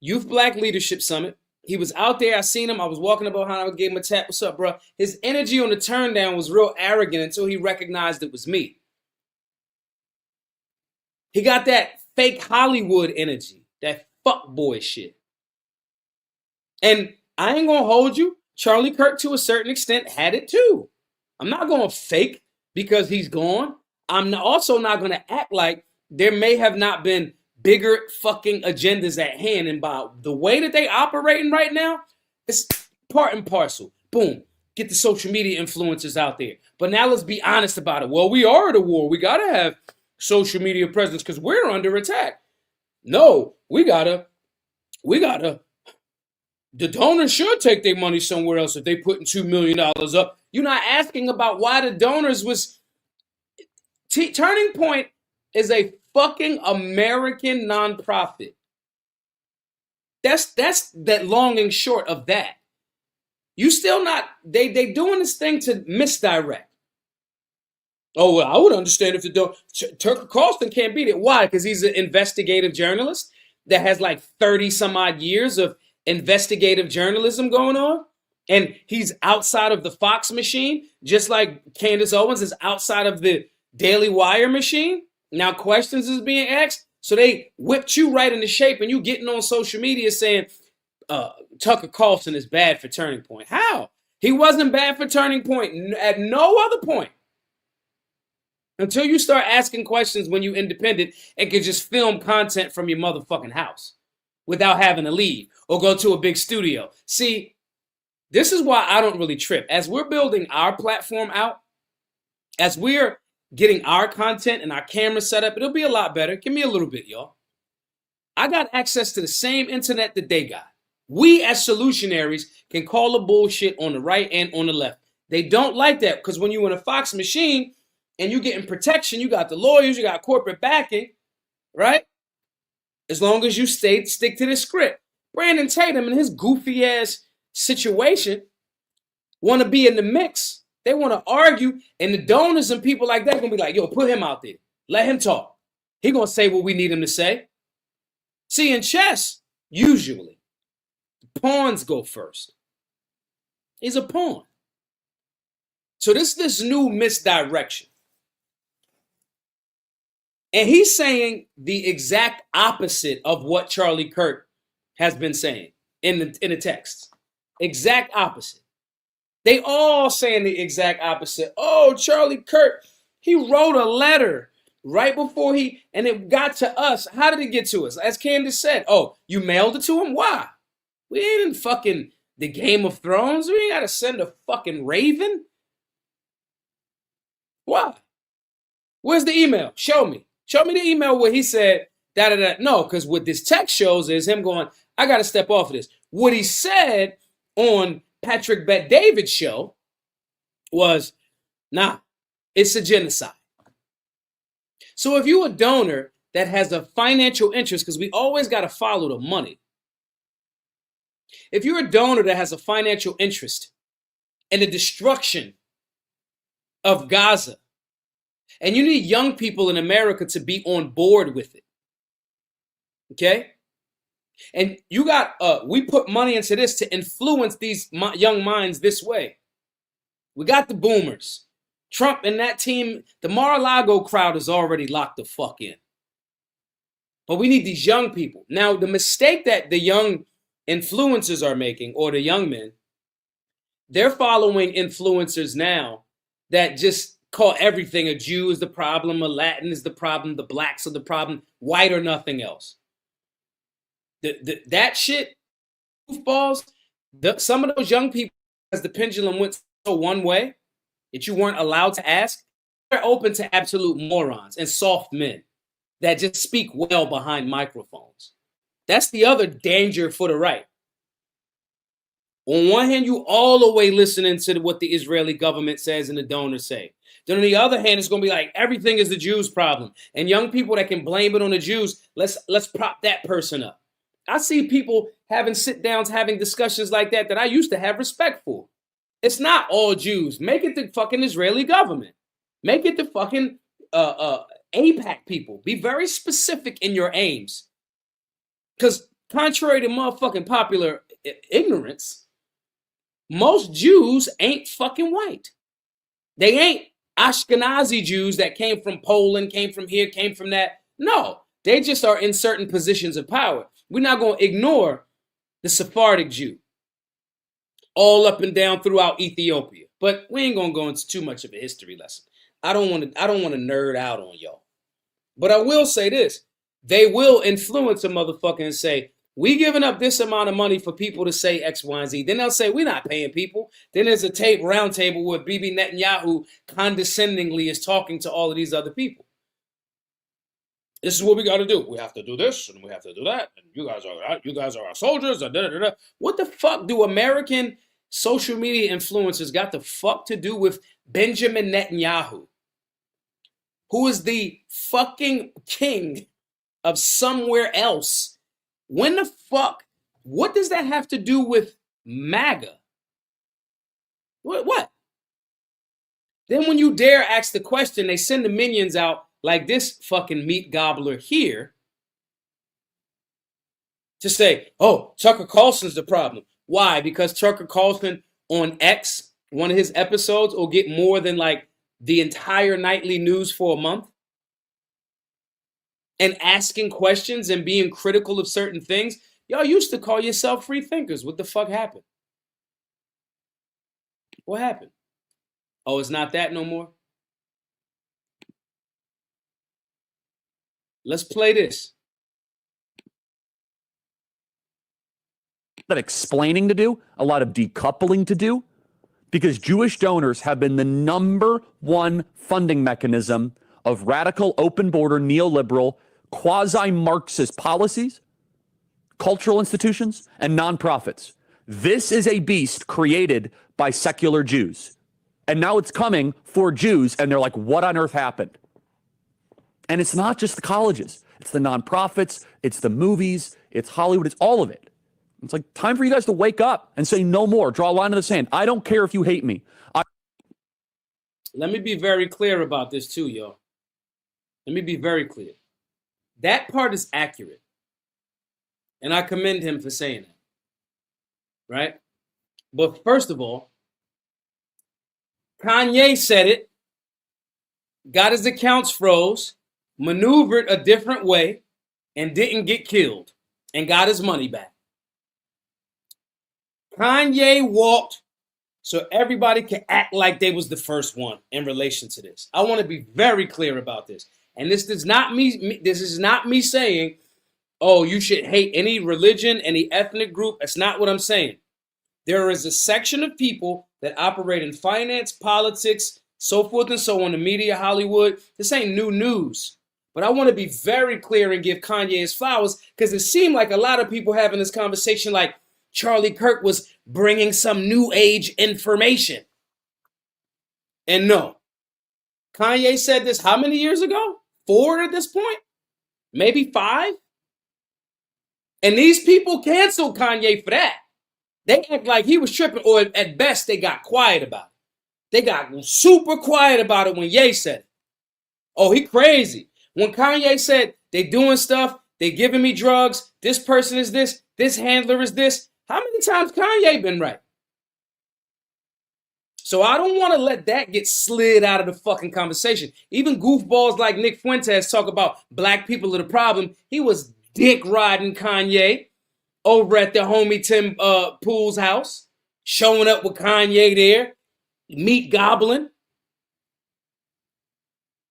Youth Black Leadership Summit. He was out there. I seen him. I was walking up behind him. I gave him a tap. What's up, bro? His energy on the turn down was real arrogant until he recognized it was me. He got that fake Hollywood energy, that fuck boy shit. And I ain't gonna hold you. Charlie Kirk, to a certain extent, had it too. I'm not gonna fake because he's gone. I'm also not gonna act like there may have not been bigger fucking agendas at hand, and by the way that they operating right now, it's part and parcel. Boom, get the social media influencers out there. But now let's be honest about it. Well, we are at a war. We gotta have social media presence because we're under attack. No, we gotta the donors should take their money somewhere else if they putting $2 million up. You're not asking about why the donors was. Turning Point is a fucking American nonprofit. That's that long and short of that. You still not, they doing this thing to misdirect. Oh, well, I would understand if Tucker Carlson can't beat it. Why? Because he's an investigative journalist that has like 30 some odd years of investigative journalism going on. And he's outside of the Fox machine, just like Candace Owens is outside of the Daily Wire machine. Now questions is being asked. So they whipped you right into shape and you getting on social media saying Tucker Carlson is bad for Turning Point. How? He wasn't bad for Turning Point at no other point. Until you start asking questions when you're independent and can just film content from your motherfucking house without having to leave or go to a big studio. See, this is why I don't really trip. As we're building our platform out, as we're getting our content and our camera set up, it'll be a lot better. Give me a little bit, y'all. I got access to the same internet that they got. We as solutionaries can call the bullshit on the right and on the left. They don't like that because when you're in a Fox machine and you're getting protection, you got the lawyers, you got corporate backing, right? As long as you stick to the script. Brandon Tatum and his goofy ass situation want to be in the mix. They want to argue, and the donors and people like that are going to be like, yo, put him out there. Let him talk. He going to say what we need him to say. See, in chess, usually, the pawns go first. He's a pawn. So this new misdirection. And he's saying the exact opposite of what Charlie Kirk has been saying in the text. Exact opposite. They all saying the exact opposite. Oh, Charlie Kirk, he wrote a letter right before and it got to us. How did it get to us? As Candace said, oh, you mailed it to him? Why? We ain't in fucking the Game of Thrones. We ain't got to send a fucking raven. Why? Where's the email? Show me. Show me the email where he said da-da-da. No, because what this text shows is him going, I got to step off of this. What he said on Patrick Bet-David's show was, nah, it's a genocide. So if you're a donor that has a financial interest, because we always got to follow the money. If you're a donor that has a financial interest in the destruction of Gaza, and you need young people in America to be on board with it, okay? And you got, we put money into this to influence these young minds this way. We got the boomers. Trump and that team, the Mar-a-Lago crowd is already locked the fuck in. But we need these young people. Now, the mistake that the young influencers are making, or the young men, they're following influencers now that just call everything a Jew is the problem, a Latin is the problem, the blacks are the problem, white or nothing else. That shit, goofballs, some of those young people, as the pendulum went so one way that you weren't allowed to ask, they're open to absolute morons and soft men that just speak well behind microphones. That's the other danger for the right. On one hand, you all the way listening to what the Israeli government says and the donors say. Then on the other hand, it's going to be like everything is the Jews' problem. And young people that can blame it on the Jews, let's prop that person up. I see people having sit downs, having discussions like that I used to have respect for. It's not all Jews. Make it the fucking Israeli government. Make it the fucking AIPAC people. Be very specific in your aims. Because contrary to motherfucking popular ignorance, most Jews ain't fucking white. They ain't Ashkenazi Jews that came from Poland, came from here, came from that. No, they just are in certain positions of power. We're not going to ignore the Sephardic Jew all up and down throughout Ethiopia. But we ain't going to go into too much of a history lesson. I don't want to nerd out on y'all. But I will say this. They will influence a motherfucker and say, we giving up this amount of money for people to say X, Y, and Z. Then they'll say, we're not paying people. Then there's a round table where Bibi Netanyahu condescendingly is talking to all of these other people. This is what we got to do. We have to do this and we have to do that. And you guys are our soldiers. What the fuck do American social media influencers got the fuck to do with Benjamin Netanyahu, who is the fucking king of somewhere else? When the fuck? What does that have to do with MAGA? What? Then when you dare ask the question, they send the minions out like this fucking meat gobbler here to say, oh, Tucker Carlson's the problem. Why? Because Tucker Carlson on X, one of his episodes, will get more than like the entire nightly news for a month? And asking questions and being critical of certain things? Y'all used to call yourself free thinkers. What the fuck happened? What happened? Oh, it's not that no more? Let's play this. That explaining to do, a lot of decoupling to do, because Jewish donors have been the number one funding mechanism of radical, open border, neoliberal, quasi-Marxist policies, cultural institutions, and nonprofits. This is a beast created by secular Jews. And now it's coming for Jews, and they're like, what on earth happened? And it's not just the colleges. It's the nonprofits, it's the movies, it's Hollywood, it's all of it. It's like time for you guys to wake up and say no more. Draw a line in the sand. I don't care if you hate me. Let me be very clear about this too, y'all. Let me be very clear. That part is accurate. And I commend him for saying that. Right? But first of all, Kanye said it, got his accounts froze, maneuvered a different way, and didn't get killed, and got his money back. Kanye walked so everybody can act like they was the first one in relation to this. I want to be very clear about this. And this is not me saying, oh, you should hate any religion, any ethnic group. That's not what I'm saying. There is a section of people that operate in finance, politics, so forth and so on, the media, Hollywood. This ain't new news. But I want to be very clear and give Kanye his flowers, because it seemed like a lot of people having this conversation like Charlie Kirk was bringing some new age information. And no. Kanye said this how many years ago? 4 at this point? Maybe 5? And these people canceled Kanye for that. They act like he was tripping, or at best, they got quiet about it. They got super quiet about it when Ye said it. Oh, he crazy. When Kanye said, they doing stuff, they giving me drugs, this person is this handler is this, how many times Kanye been right? So I don't want to let that get slid out of the fucking conversation. Even goofballs like Nick Fuentes talk about black people are the problem. He was dick riding Kanye over at the homie Tim Pool's house, showing up with Kanye there, meat gobbling,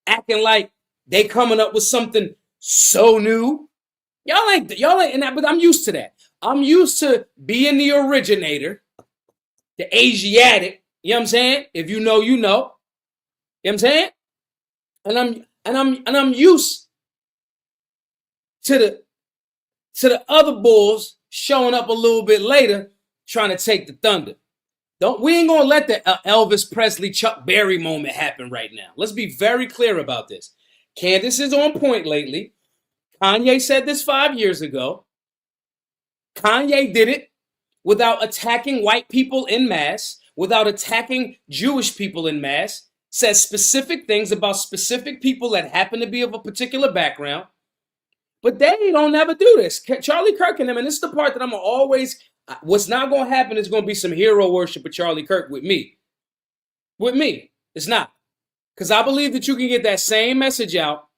acting like they coming up with something so new. Y'all ain't, but I'm used to that. I'm used to being the originator, the Asiatic, you know what I'm saying? If you know, you know. You know what I'm saying? And I'm used to the other bulls showing up a little bit later trying to take the thunder. We ain't gonna let the Elvis Presley, Chuck Berry moment happen right now. Let's be very clear about this. Candace is on point lately. Kanye said this 5 years ago. Kanye did it without attacking white people en masse, without attacking Jewish people en masse, says specific things about specific people that happen to be of a particular background. But they don't never do this. Charlie Kirk and them, and this is the part that I'm always, what's not going to happen is going to be some hero worship of Charlie Kirk with me. With me. It's not. Because I believe that you can get that same message out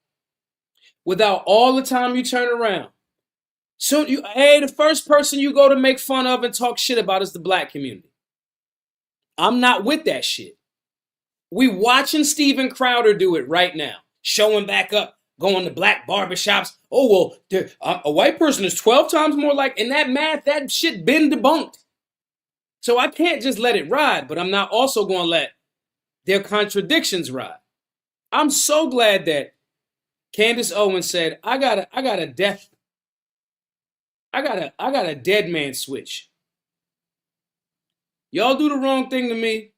without all the time you turn around. So, the first person you go to make fun of and talk shit about is the black community. I'm not with that shit. We watching Steven Crowder do it right now. Showing back up, going to black barbershops. Oh, well, a white person is 12 times more like, in that math, that shit been debunked. So I can't just let it ride, but I'm not also going to let their contradictions ride. I'm so glad that Candace Owens said, I got a dead man switch. Y'all do the wrong thing to me,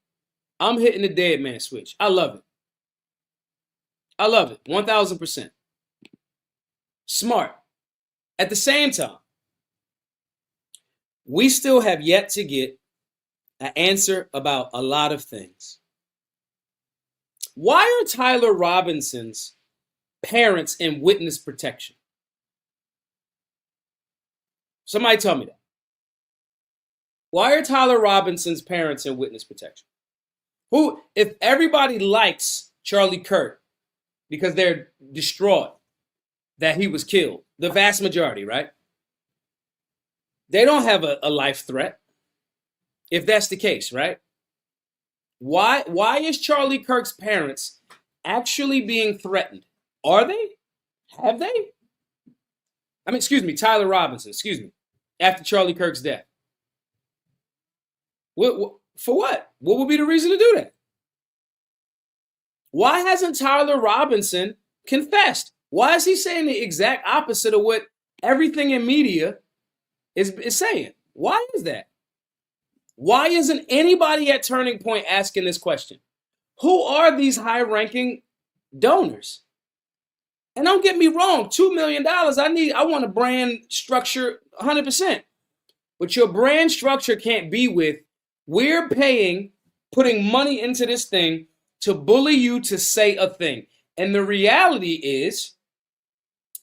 I'm hitting the dead man switch. I love it. I love it. 1000%. Smart. At the same time, we still have yet to get an answer about a lot of things. Why are Tyler Robinson's parents in witness protection? Somebody tell me that. Why are Tyler Robinson's parents in witness protection? Who, if everybody likes Charlie Kirk because they're distraught that he was killed, the vast majority, right? They don't have a life threat, if that's the case, right? Why is Charlie Kirk's parents actually being threatened? Are they? Have they? I mean, excuse me, Tyler Robinson, excuse me, after Charlie Kirk's death. For what? What would be the reason to do that? Why hasn't Tyler Robinson confessed? Why is he saying the exact opposite of what everything in media is saying? Why is that? Why isn't anybody at Turning Point asking this question? Who are these high-ranking donors? And don't get me wrong, $2 million, I want a brand structure 100%. But your brand structure can't be with, we're putting money into this thing to bully you to say a thing. And the reality is,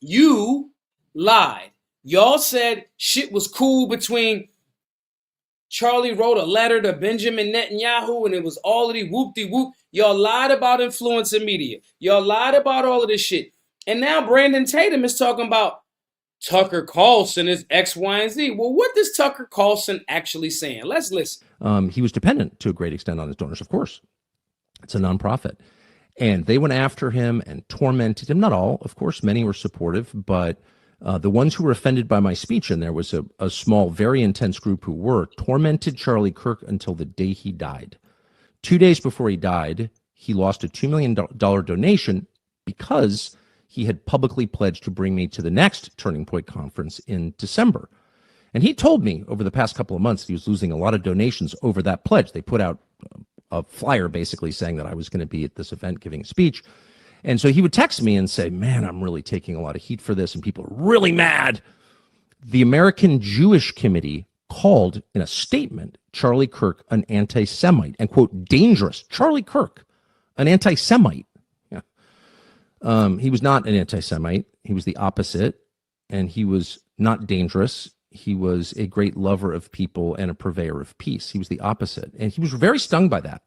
you lied. Y'all said shit was cool between Charlie wrote a letter to Benjamin Netanyahu and it was all of the whoop-de-whoop. Y'all lied about influence in media. Y'all lied about all of this shit. And now Brandon Tatum is talking about Tucker Carlson is X, Y, and Z. Well, what is Tucker Carlson actually saying? Let's listen. He was dependent to a great extent on his donors, of course. It's a nonprofit. And they went after him and tormented him. Not all, of course. Many were supportive, but the ones who were offended by my speech, and there was a small, very intense group who were, tormented Charlie Kirk until the day he died. 2 days before he died, he lost a $2 million donation because he had publicly pledged to bring me to the next Turning Point conference in December. And he told me over the past couple of months he was losing a lot of donations over that pledge. They put out a flyer basically saying that I was going to be at this event giving a speech. And so he would text me and say, man, I'm really taking a lot of heat for this, and people are really mad. The American Jewish Committee called in a statement Charlie Kirk an anti-Semite and, quote, dangerous. Charlie Kirk, an anti-Semite. He was not an anti-Semite. He was the opposite, and he was not dangerous. He was a great lover of people and a purveyor of peace. He was the opposite, and he was very stung by that.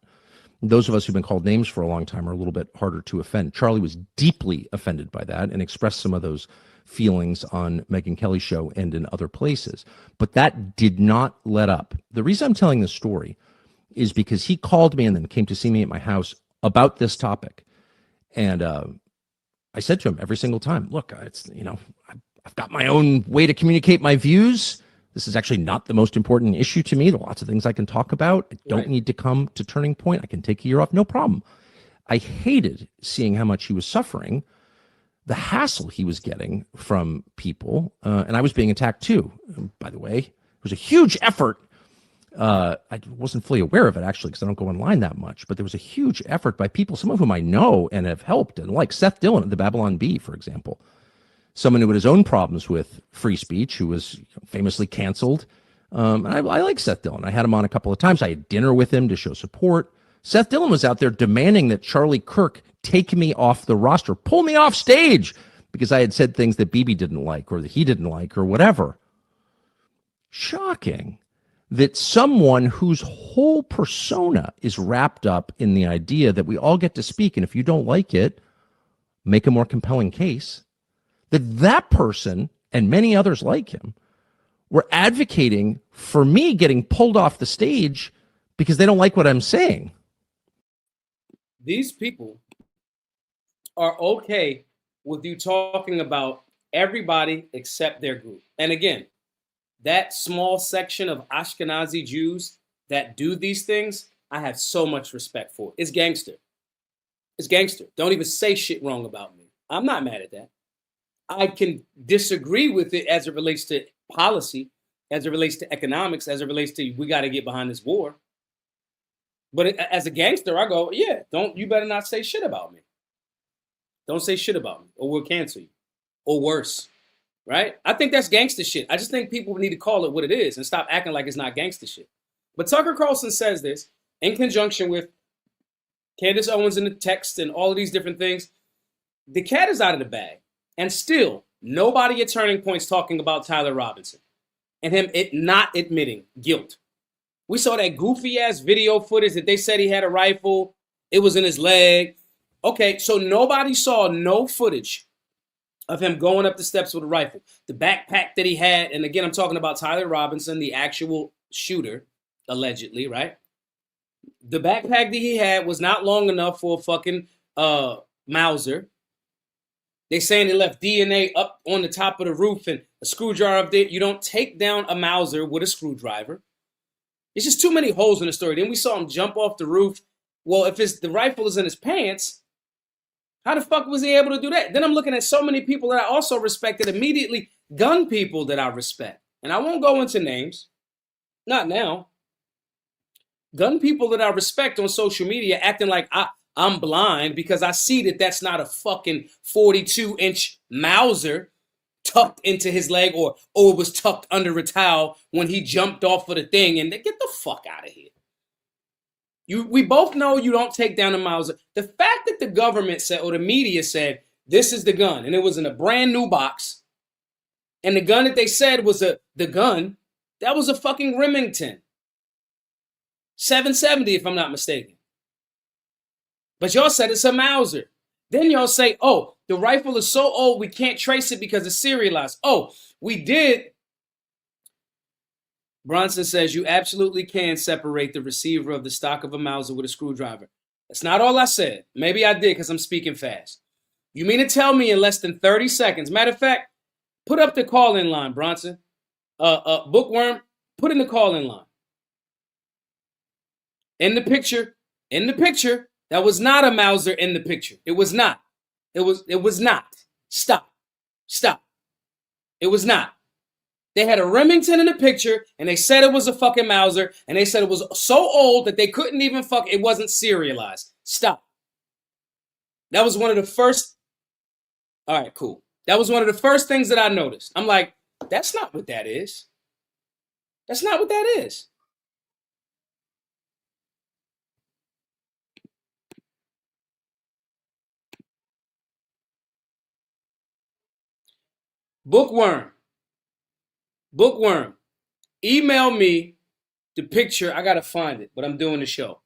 Those of us who've been called names for a long time are a little bit harder to offend. Charlie was deeply offended by that and expressed some of those feelings on Megyn Kelly's show and in other places. But that did not let up. The reason I'm telling this story is because he called me and then came to see me at my house about this topic. And I said to him every single time, look, I've got my own way to communicate my views. This is actually not the most important issue to me. There are lots of things I can talk about. I don't need to come to Turning Point. I can take a year off, no problem. I hated seeing how much he was suffering, the hassle he was getting from people, and I was being attacked too, by the way. It was a huge effort. I wasn't fully aware of it, actually, because I don't go online that much, but there was a huge effort by people, some of whom I know and have helped, and like Seth Dillon at the Babylon Bee, for example. Someone who had his own problems with free speech, who was famously canceled. And I like Seth Dillon. I had him on a couple of times. I had dinner with him to show support. Seth Dillon was out there demanding that Charlie Kirk take me off the roster, pull me off stage, because I had said things that Bibi didn't like or that he didn't like or whatever. Shocking that someone whose whole persona is wrapped up in the idea that we all get to speak, and if you don't like it, make a more compelling case, that person and many others like him were advocating for me getting pulled off the stage because they don't like what I'm saying. These people are okay with you talking about everybody except their group. And again, that small section of Ashkenazi Jews that do these things, I have so much respect for. It's gangster. It's gangster. Don't even say shit wrong about me. I'm not mad at that. I can disagree with it as it relates to policy, as it relates to economics, as it relates to we got to get behind this war. But as a gangster, I go, yeah, you better not say shit about me. Don't say shit about me or we'll cancel you or worse, right? I think that's gangster shit. I just think people need to call it what it is and stop acting like it's not gangster shit. But Tucker Carlson says this in conjunction with Candace Owens in the text and all of these different things. The cat is out of the bag. And still, nobody at Turning Point's talking about Tyler Robinson and him not admitting guilt. We saw that goofy-ass video footage that they said he had a rifle. It was in his leg. Okay, so nobody saw no footage of him going up the steps with a rifle. The backpack that he had, and again, I'm talking about Tyler Robinson, the actual shooter, allegedly, right? The backpack that he had was not long enough for a fucking Mauser. They saying they left DNA up on the top of the roof and a screwdriver up there. You don't take down a Mauser with a screwdriver. It's just too many holes in the story. Then we saw him jump off the roof. Well, if the rifle is in his pants, how the fuck was he able to do that? Then I'm looking at so many people that I also respected immediately, gun people that I respect. And I won't go into names. Not now. Gun people that I respect on social media acting like I'm blind because I see that that's not a fucking 42-inch Mauser tucked into his leg or it was tucked under a towel when he jumped off of the thing. And they get the fuck out of here. We both know you don't take down a Mauser. The fact that the government said, or the media said, this is the gun, and it was in a brand new box, and the gun that they said was the gun, that was a fucking Remington. 770, if I'm not mistaken. But y'all said it's a Mauser. Then y'all say, oh, the rifle is so old we can't trace it because it's serialized. Oh, we did. Bronson says you absolutely can separate the receiver of the stock of a Mauser with a screwdriver. That's not all I said. Maybe I did because I'm speaking fast. You mean to tell me in less than 30 seconds? Matter of fact, put up the call-in line, Bronson. Bookworm, put in the call-in line. In the picture, that was not a Mauser in the picture. It was not. It was not. Stop. It was not. They had a Remington in the picture, and they said it was a fucking Mauser, and they said it was so old that they couldn't even it wasn't serialized. Stop. That was one of the first. All right, cool. That was one of the first things that I noticed. I'm like, that's not what that is. That's not what that is. Bookworm, email me the picture. I gotta find it, but I'm doing the show.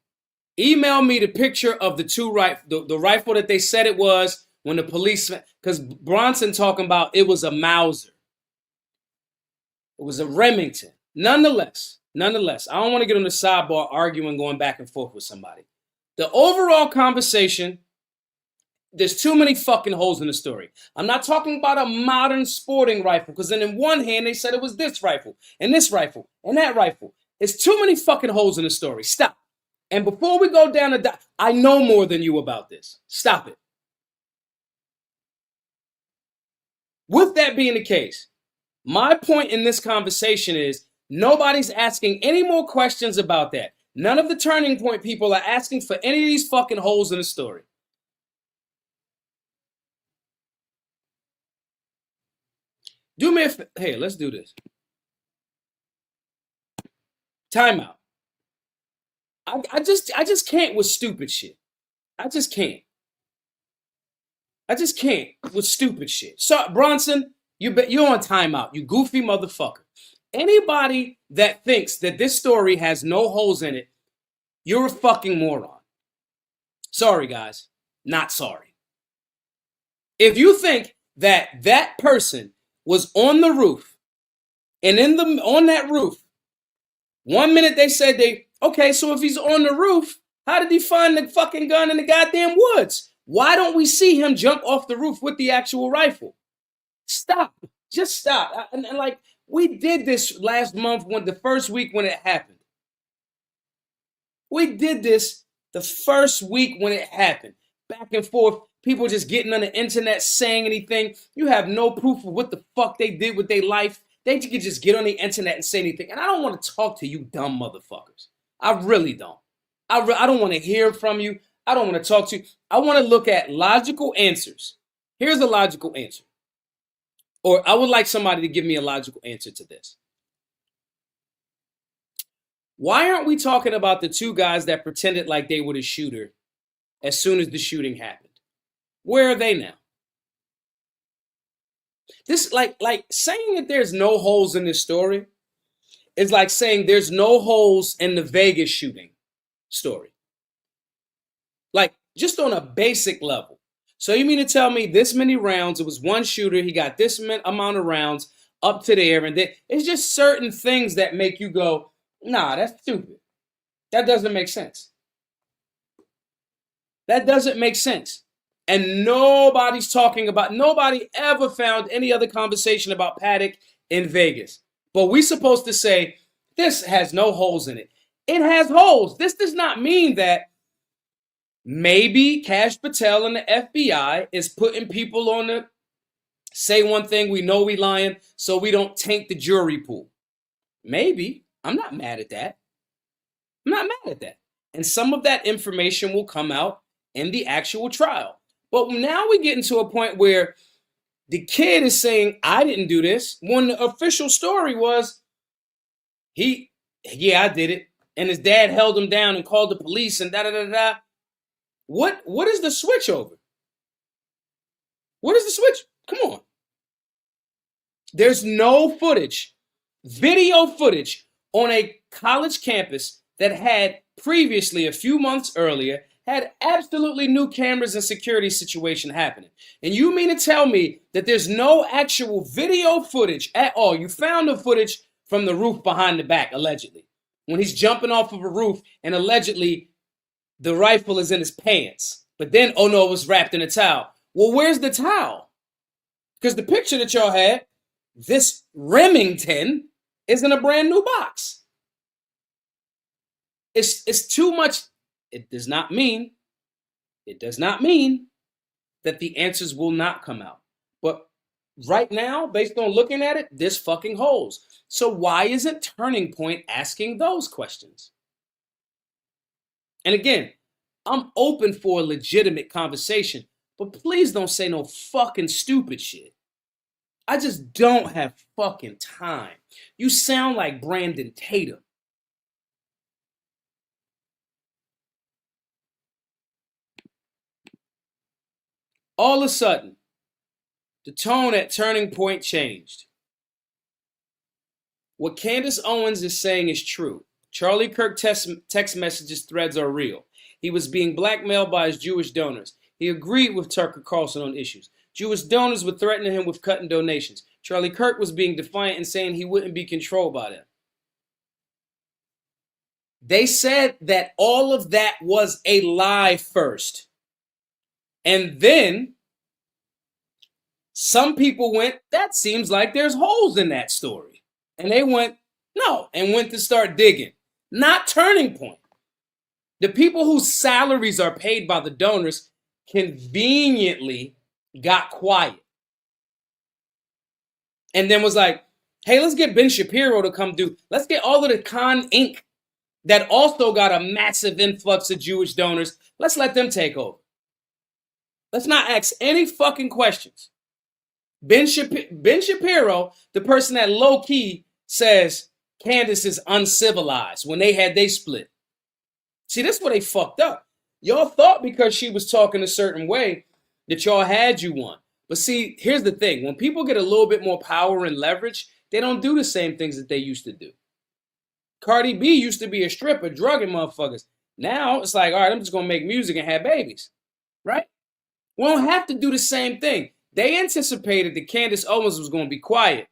Email me the picture of the rifle that they said it was when the police, because Bronson talking about it was a Mauser. It was a Remington. Nonetheless, I don't want to get on the sidebar arguing, going back and forth with somebody. The overall conversation, there's too many fucking holes in the story. I'm not talking about a modern sporting rifle, because then in one hand they said it was this rifle, and that rifle. There's too many fucking holes in the story. Stop. And before we go down I know more than you about this. Stop it. With that being the case, my point in this conversation is nobody's asking any more questions about that. None of the Turning Point people are asking for any of these fucking holes in the story. Do me a favor. Hey, let's do this. Timeout. I just can't with stupid shit. I just can't with stupid shit. So Bronson, you're on timeout. You goofy motherfucker. Anybody that thinks that this story has no holes in it, you're a fucking moron. Sorry, guys. Not sorry. If you think that person was on the roof, and on that roof, 1 minute they said okay, so if he's on the roof, how did he find the fucking gun in the goddamn woods? Why don't we see him jump off the roof with the actual rifle? Stop. Just stop. And like, we did this last month the first week when it happened. We did this the first week when it happened. Back and forth. People just getting on the internet saying anything. You have no proof of what the fuck they did with their life. They could just get on the internet and say anything. And I don't want to talk to you dumb motherfuckers. I really don't. I don't want to hear from you. I don't want to talk to you. I want to look at logical answers. Here's a logical answer. Or I would like somebody to give me a logical answer to this. Why aren't we talking about the two guys that pretended like they were the shooter as soon as the shooting happened? Where are they now? This like saying that there's no holes in this story is like saying there's no holes in the Vegas shooting story. Like just on a basic level. So you mean to tell me this many rounds, it was one shooter, he got this amount of rounds up to there, and then it's just certain things that make you go, nah, that's stupid. That doesn't make sense. That doesn't make sense. And nobody ever found any other conversation about Paddock in Vegas. But we supposed to say, this has no holes in it. It has holes. This does not mean that maybe Kash Patel and the FBI is putting people on the say one thing, we know we lying, so we don't taint the jury pool. Maybe. I'm not mad at that. I'm not mad at that. And some of that information will come out in the actual trial. But now we get into a point where the kid is saying, I didn't do this, when the official story was, I did it. And his dad held him down and called the police and da-da-da-da. What is the switch over? What is the switch? Come on. There's no footage, video footage on a college campus that had previously, a few months earlier, had absolutely new cameras and security situation happening. And you mean to tell me that there's no actual video footage at all? You found the footage from the roof behind the back, allegedly. When he's jumping off of a roof and allegedly the rifle is in his pants. But then, oh no, it was wrapped in a towel. Well, where's the towel? Because the picture that y'all had, this Remington is in a brand new box. It's too much. It does not mean that the answers will not come out. But right now, based on looking at it, this fucking holds. So why isn't Turning Point asking those questions? And again, I'm open for a legitimate conversation, but please don't say no fucking stupid shit. I just don't have fucking time. You sound like Brandon Tatum. All of a sudden, the tone at Turning Point changed. What Candace Owens is saying is true. Charlie Kirk text messages threads are real. He was being blackmailed by his Jewish donors. He agreed with Tucker Carlson on issues. Jewish donors were threatening him with cutting donations. Charlie Kirk was being defiant and saying he wouldn't be controlled by them. They said that all of that was a lie first. And then some people went, that seems like there's holes in that story. And they went, no, and went to start digging. Not Turning Point. The people whose salaries are paid by the donors conveniently got quiet. And then was like, hey, let's get Ben Shapiro to come do, let's get all of the Con Inc. that also got a massive influx of Jewish donors. Let's let them take over. Let's not ask any fucking questions. Ben Shapiro, the person that low-key says Candace is uncivilized when they split. See, that's where they fucked up. Y'all thought because she was talking a certain way that y'all had you won. But see, here's the thing. When people get a little bit more power and leverage, they don't do the same things that they used to do. Cardi B used to be a stripper, drugging motherfuckers. Now it's like, all right, I'm just going to make music and have babies. Right? We don't have to do the same thing. They anticipated that Candace Owens was going to be quiet.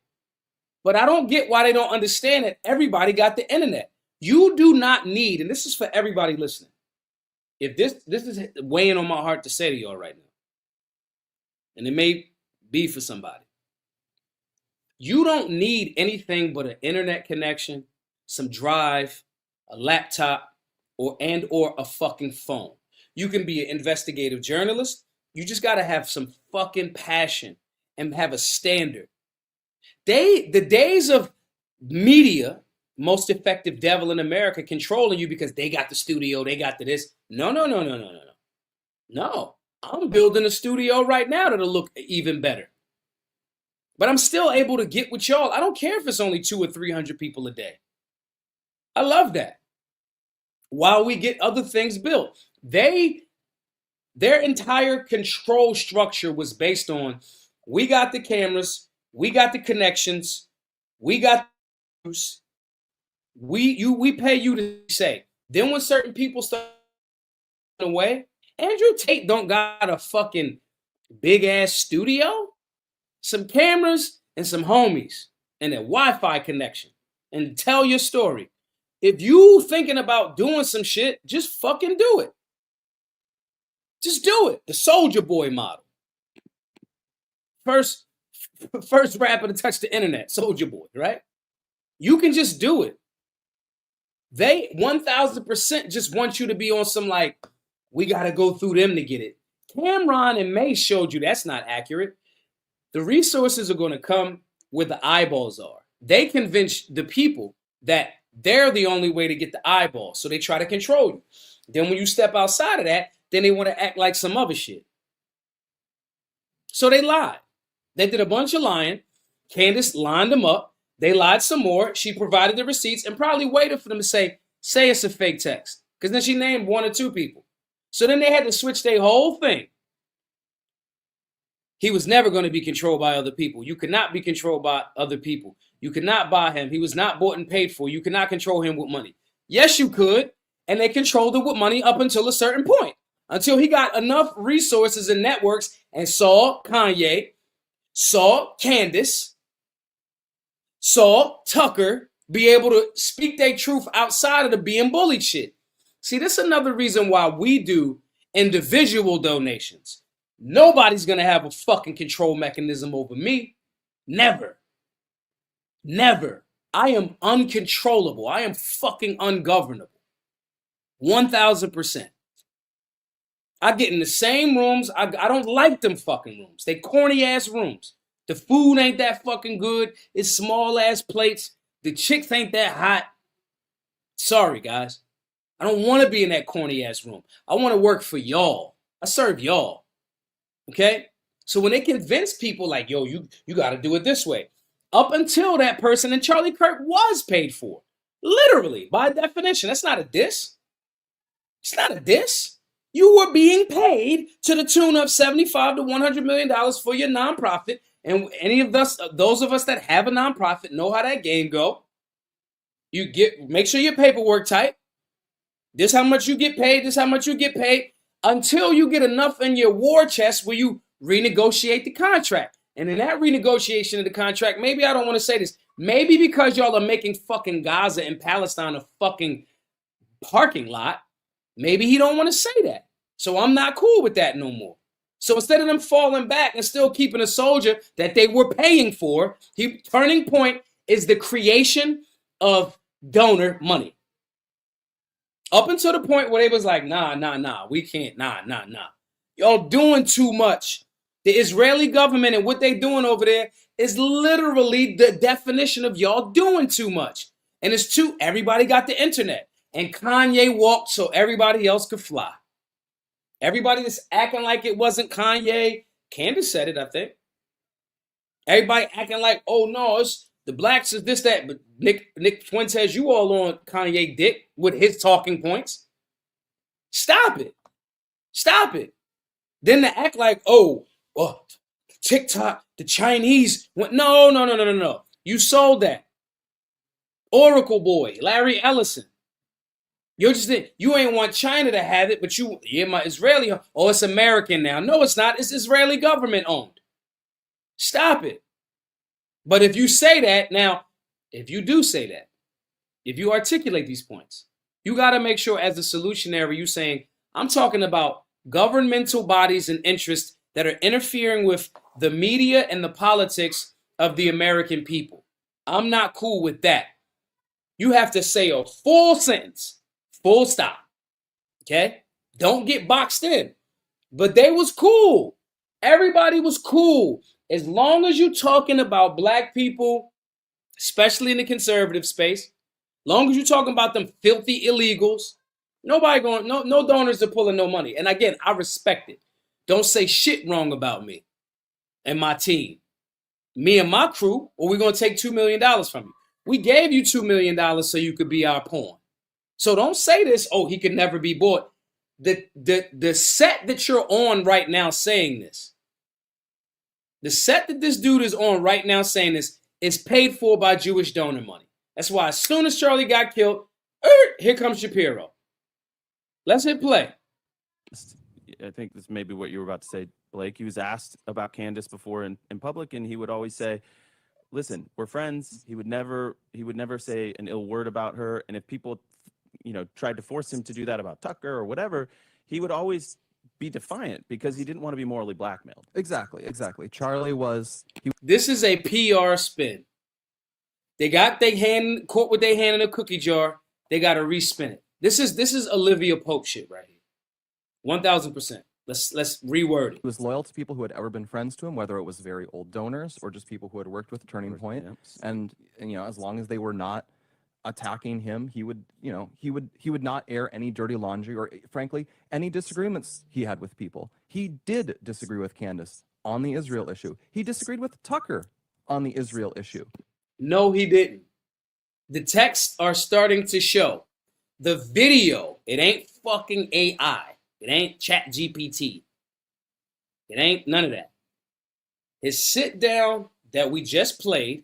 But I don't get why they don't understand that everybody got the internet. You do not need, and this is for everybody listening. If this is weighing on my heart to say to y'all right now, and it may be for somebody. You don't need anything but an internet connection, some drive, a laptop, or a fucking phone. You can be an investigative journalist. You just got to have some fucking passion and have a standard. The days of media, most effective devil in America, controlling you because they got the studio, they got the this. No. No, I'm building a studio right now that'll look even better. But I'm still able to get with y'all. I don't care if it's only 200 or 300 people a day. I love that. While we get other things built, their entire control structure was based on, we got the cameras, we got the connections, we got the news, we pay you to say. Then when certain people start away, Andrew Tate don't got a fucking big ass studio, some cameras and some homies and a Wi-Fi connection, and tell your story. If you thinking about doing some shit, just fucking do it. Just do it. The Soldier Boy model. First rapper to touch the internet, Soldier Boy, right? You can just do it. They 1000% just want you to be on some like, we got to go through them to get it. Cameron and May showed you that's not accurate. The resources are going to come where the eyeballs are. They convince the people that they're the only way to get the eyeballs, so they try to control you. Then when you step outside of that, then they want to act like some other shit. So they lied. They did a bunch of lying. Candace lined them up. They lied some more. She provided the receipts and probably waited for them to say it's a fake text. Because then she named 1 or 2 people. So then they had to switch their whole thing. He was never going to be controlled by other people. You could not be controlled by other people. You could not buy him. He was not bought and paid for. You could not control him with money. Yes, you could. And they controlled it with money up until a certain point. Until he got enough resources and networks and saw Kanye, saw Candace, saw Tucker be able to speak their truth outside of the being bullied shit. See, this is another reason why we do individual donations. Nobody's going to have a fucking control mechanism over me. Never. Never. I am uncontrollable. I am fucking ungovernable. 1000%. I get in the same rooms. I don't like them fucking rooms. They corny ass rooms. The food ain't that fucking good. It's small ass plates. The chicks ain't that hot. Sorry, guys. I don't want to be in that corny ass room. I want to work for y'all. I serve y'all. Okay? So when they convince people like, yo, you got to do it this way. Up until that person, and Charlie Kirk was paid for. Literally, by definition. That's not a diss. It's not a diss. You were being paid to the tune of $75 to $100 million for your nonprofit. And any of us, those of us that have a nonprofit know how that game go. Make sure your paperwork tight. This how much you get paid. This how much you get paid until you get enough in your war chest where you renegotiate the contract. And in that renegotiation of the contract, maybe I don't want to say this. Maybe because y'all are making fucking Gaza and Palestine a fucking parking lot. Maybe he don't want to say that. So I'm not cool with that no more. So instead of them falling back and still keeping a soldier that they were paying for, turning point is the creation of donor money. Up until the point where they was like, nah, we can't, nah. Y'all doing too much. The Israeli government and what they doing over there is literally the definition of y'all doing too much. And it's everybody got the internet. And Kanye walked so everybody else could fly. Everybody that's acting like it wasn't Kanye. Candace said it, I think. Everybody acting like, oh no, it's the blacks is this, that. But Nick Fuentes, you all on Kanye dick with his talking points. Stop it. Stop it. Then to act like, TikTok, the Chinese went, no. You sold that. Oracle boy, Larry Ellison. You ain't want China to have it, but my Israeli, it's American now. No, it's not. It's Israeli government owned. Stop it. But if you say that, now, if you do say that, if you articulate these points, you got to make sure as a solutionary, you saying, I'm talking about governmental bodies and interests that are interfering with the media and the politics of the American people. I'm not cool with that. You have to say a full sentence. Full stop. Okay? Don't get boxed in. But they was cool. Everybody was cool. As long as you're talking about black people, especially in the conservative space, long as you're talking about them filthy illegals, nobody going, no donors are pulling no money. And again, I respect it. Don't say shit wrong about me and my team. Me and my crew, or we're going to take $2 million from you. We gave you $2 million so you could be our pawn. So don't say this, oh, he could never be bought. The set that you're on right now saying this, the set that this dude is on right now saying this is paid for by Jewish donor money. That's why as soon as Charlie got killed, here comes Shapiro. Let's hit play. I think this may be what you were about to say, Blake. He was asked about Candace before in public, and he would always say, listen, we're friends. He would never say an ill word about her. And if people, tried to force him to do that about Tucker or whatever, he would always be defiant because he didn't want to be morally blackmailed. Exactly. Charlie was. This is a PR spin. They got caught with their hand in a cookie jar. They got to respin it. This is Olivia Pope shit right here. 1,000%. Let's reword it. He was loyal to people who had ever been friends to him, whether it was very old donors or just people who had worked with Turning Point. And as long as they were not attacking him, he would not air any dirty laundry or, frankly, any disagreements he had with people. He did disagree with Candace on the Israel issue. He disagreed with Tucker on the Israel issue. No, he didn't. The texts are starting to show. The video, it ain't fucking AI. It ain't Chat GPT. It ain't none of that. His sit down that we just played,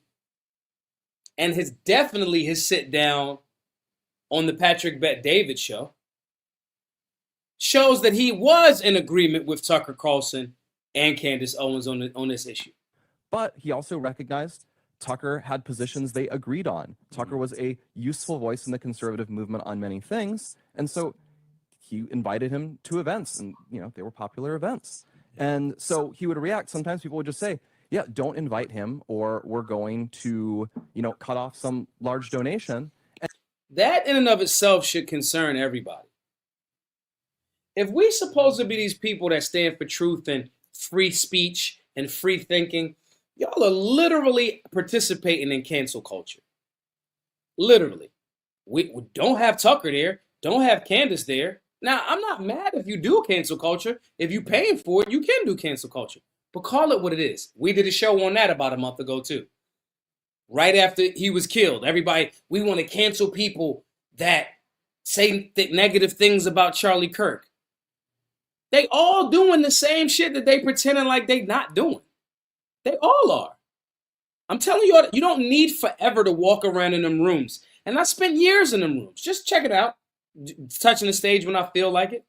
and definitely his sit down on the Patrick Bet David show, shows that he was in agreement with Tucker Carlson and Candace Owens on this issue. But he also recognized Tucker had positions they agreed on. Tucker was a useful voice in the conservative movement on many things, and so he invited him to events, and they were popular events. And so he would react. Sometimes people would just say, yeah, don't invite him, or we're going to, cut off some large donation. And that in and of itself should concern everybody. If we supposed to be these people that stand for truth and free speech and free thinking, y'all are literally participating in cancel culture. Literally. We don't have Tucker there. Don't have Candace there. Now, I'm not mad if you do cancel culture. If you're paying for it, you can do cancel culture. But call it what it is. We did a show on that about a month ago, too. Right after he was killed. Everybody, we want to cancel people that say negative things about Charlie Kirk. They all doing the same shit that they pretending like they not doing. They all are. I'm telling you, you don't need forever to walk around in them rooms. And I spent years in them rooms. Just check it out. Touching the stage when I feel like it.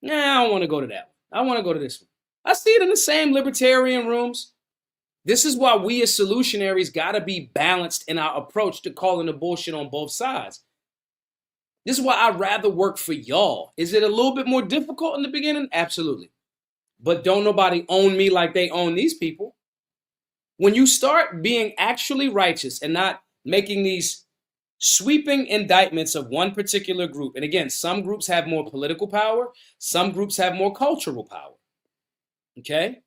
Nah, I don't want to go to that one. I want to go to this one. I see it in the same libertarian rooms. This is why we as solutionaries got to be balanced in our approach to calling the bullshit on both sides. This is why I'd rather work for y'all. Is it a little bit more difficult in the beginning? Absolutely. But don't nobody own me like they own these people. When you start being actually righteous and not making these sweeping indictments of one particular group. And again, some groups have more political power. Some groups have more cultural power. Okay?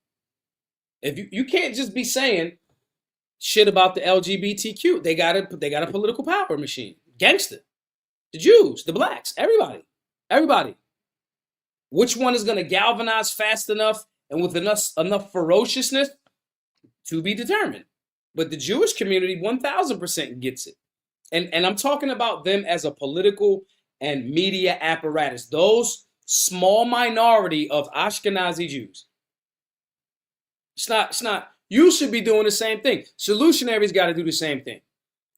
If you can't just be saying shit about the LGBTQ. They got a political power machine. Gangster. The Jews, the blacks, everybody. Which one is going to galvanize fast enough and with enough ferociousness to be determined? But the Jewish community 1000% gets it. And I'm talking about them as a political and media apparatus. Those small minority of Ashkenazi Jews. It's not. You should be doing the same thing. Solutionaries got to do the same thing.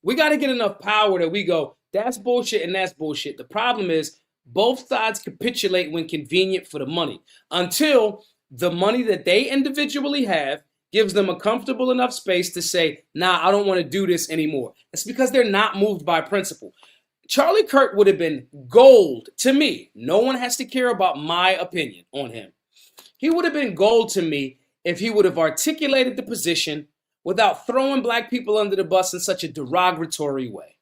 We got to get enough power that we go, that's bullshit and that's bullshit. The problem is both sides capitulate when convenient for the money until the money that they individually have gives them a comfortable enough space to say, nah, I don't want to do this anymore. It's because they're not moved by principle. Charlie Kirk would have been gold to me. No one has to care about my opinion on him. He would have been gold to me if he would have articulated the position without throwing black people under the bus in such a derogatory way.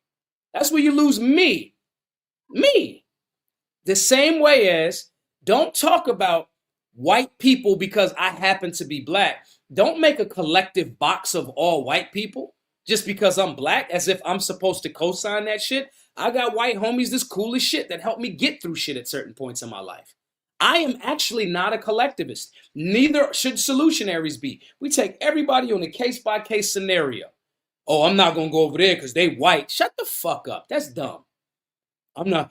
That's where you lose me. Me. The same way as don't talk about white people because I happen to be black. Don't make a collective box of all white people just because I'm black as if I'm supposed to co-sign that shit. I got white homies that's cool as shit that help me get through shit at certain points in my life. I am actually not a collectivist. Neither should solutionaries be. We take everybody on a case-by-case scenario. Oh, I'm not going to go over there because they white. Shut the fuck up. That's dumb. I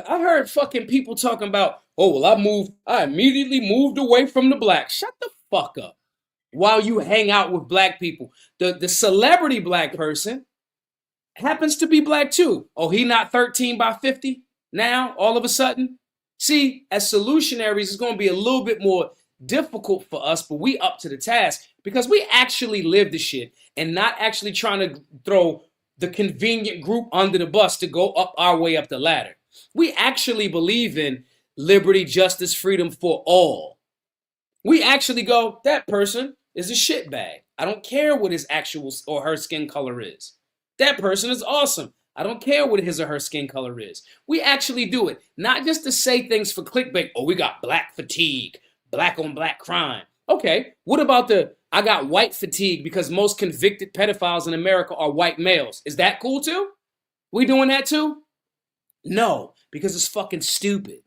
heard fucking people talking about, oh, well, I immediately moved away from the blacks. Shut the fuck up. While you hang out with black people. The celebrity black person happens to be black too. Oh, he not 13 by 50 now, all of a sudden? See, as solutionaries, it's going to be a little bit more difficult for us, but we up to the task because we actually live the shit and not actually trying to throw the convenient group under the bus to go up our way up the ladder. We actually believe in liberty, justice, freedom for all. We actually go, that person is a shitbag. I don't care what his actual or her skin color is. That person is awesome. I don't care what his or her skin color is. We actually do it, not just to say things for clickbait. Oh, we got black fatigue, black on black crime. Okay, what about I got white fatigue because most convicted pedophiles in America are white males. Is that cool too? We doing that too? No, because it's fucking stupid.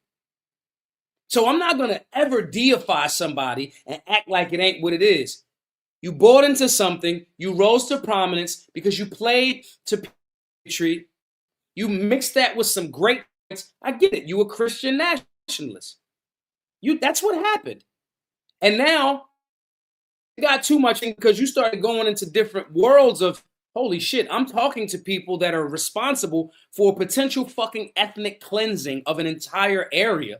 So I'm not going to ever deify somebody and act like it ain't what it is. You bought into something, you rose to prominence because you played to treat. You mixed that with some great. I get it. You a Christian nationalist. That's what happened. And now it got too much because you started going into different worlds of holy shit. I'm talking to people that are responsible for potential fucking ethnic cleansing of an entire area.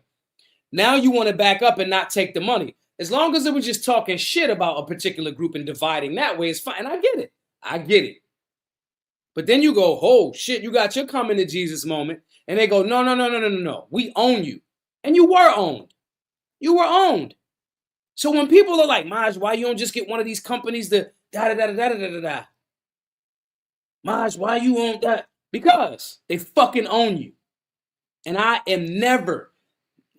Now you want to back up and not take the money. As long as it was just talking shit about a particular group and dividing that way, it's fine. I get it. I get it. But then you go, oh shit, you got your coming to Jesus moment. And they go, no. We own you. And you were owned. You were owned. So when people are like, Maj, why you don't just get one of these companies to da-da-da-da-da-da-da-da? Maj, why you own that? Because they fucking own you. And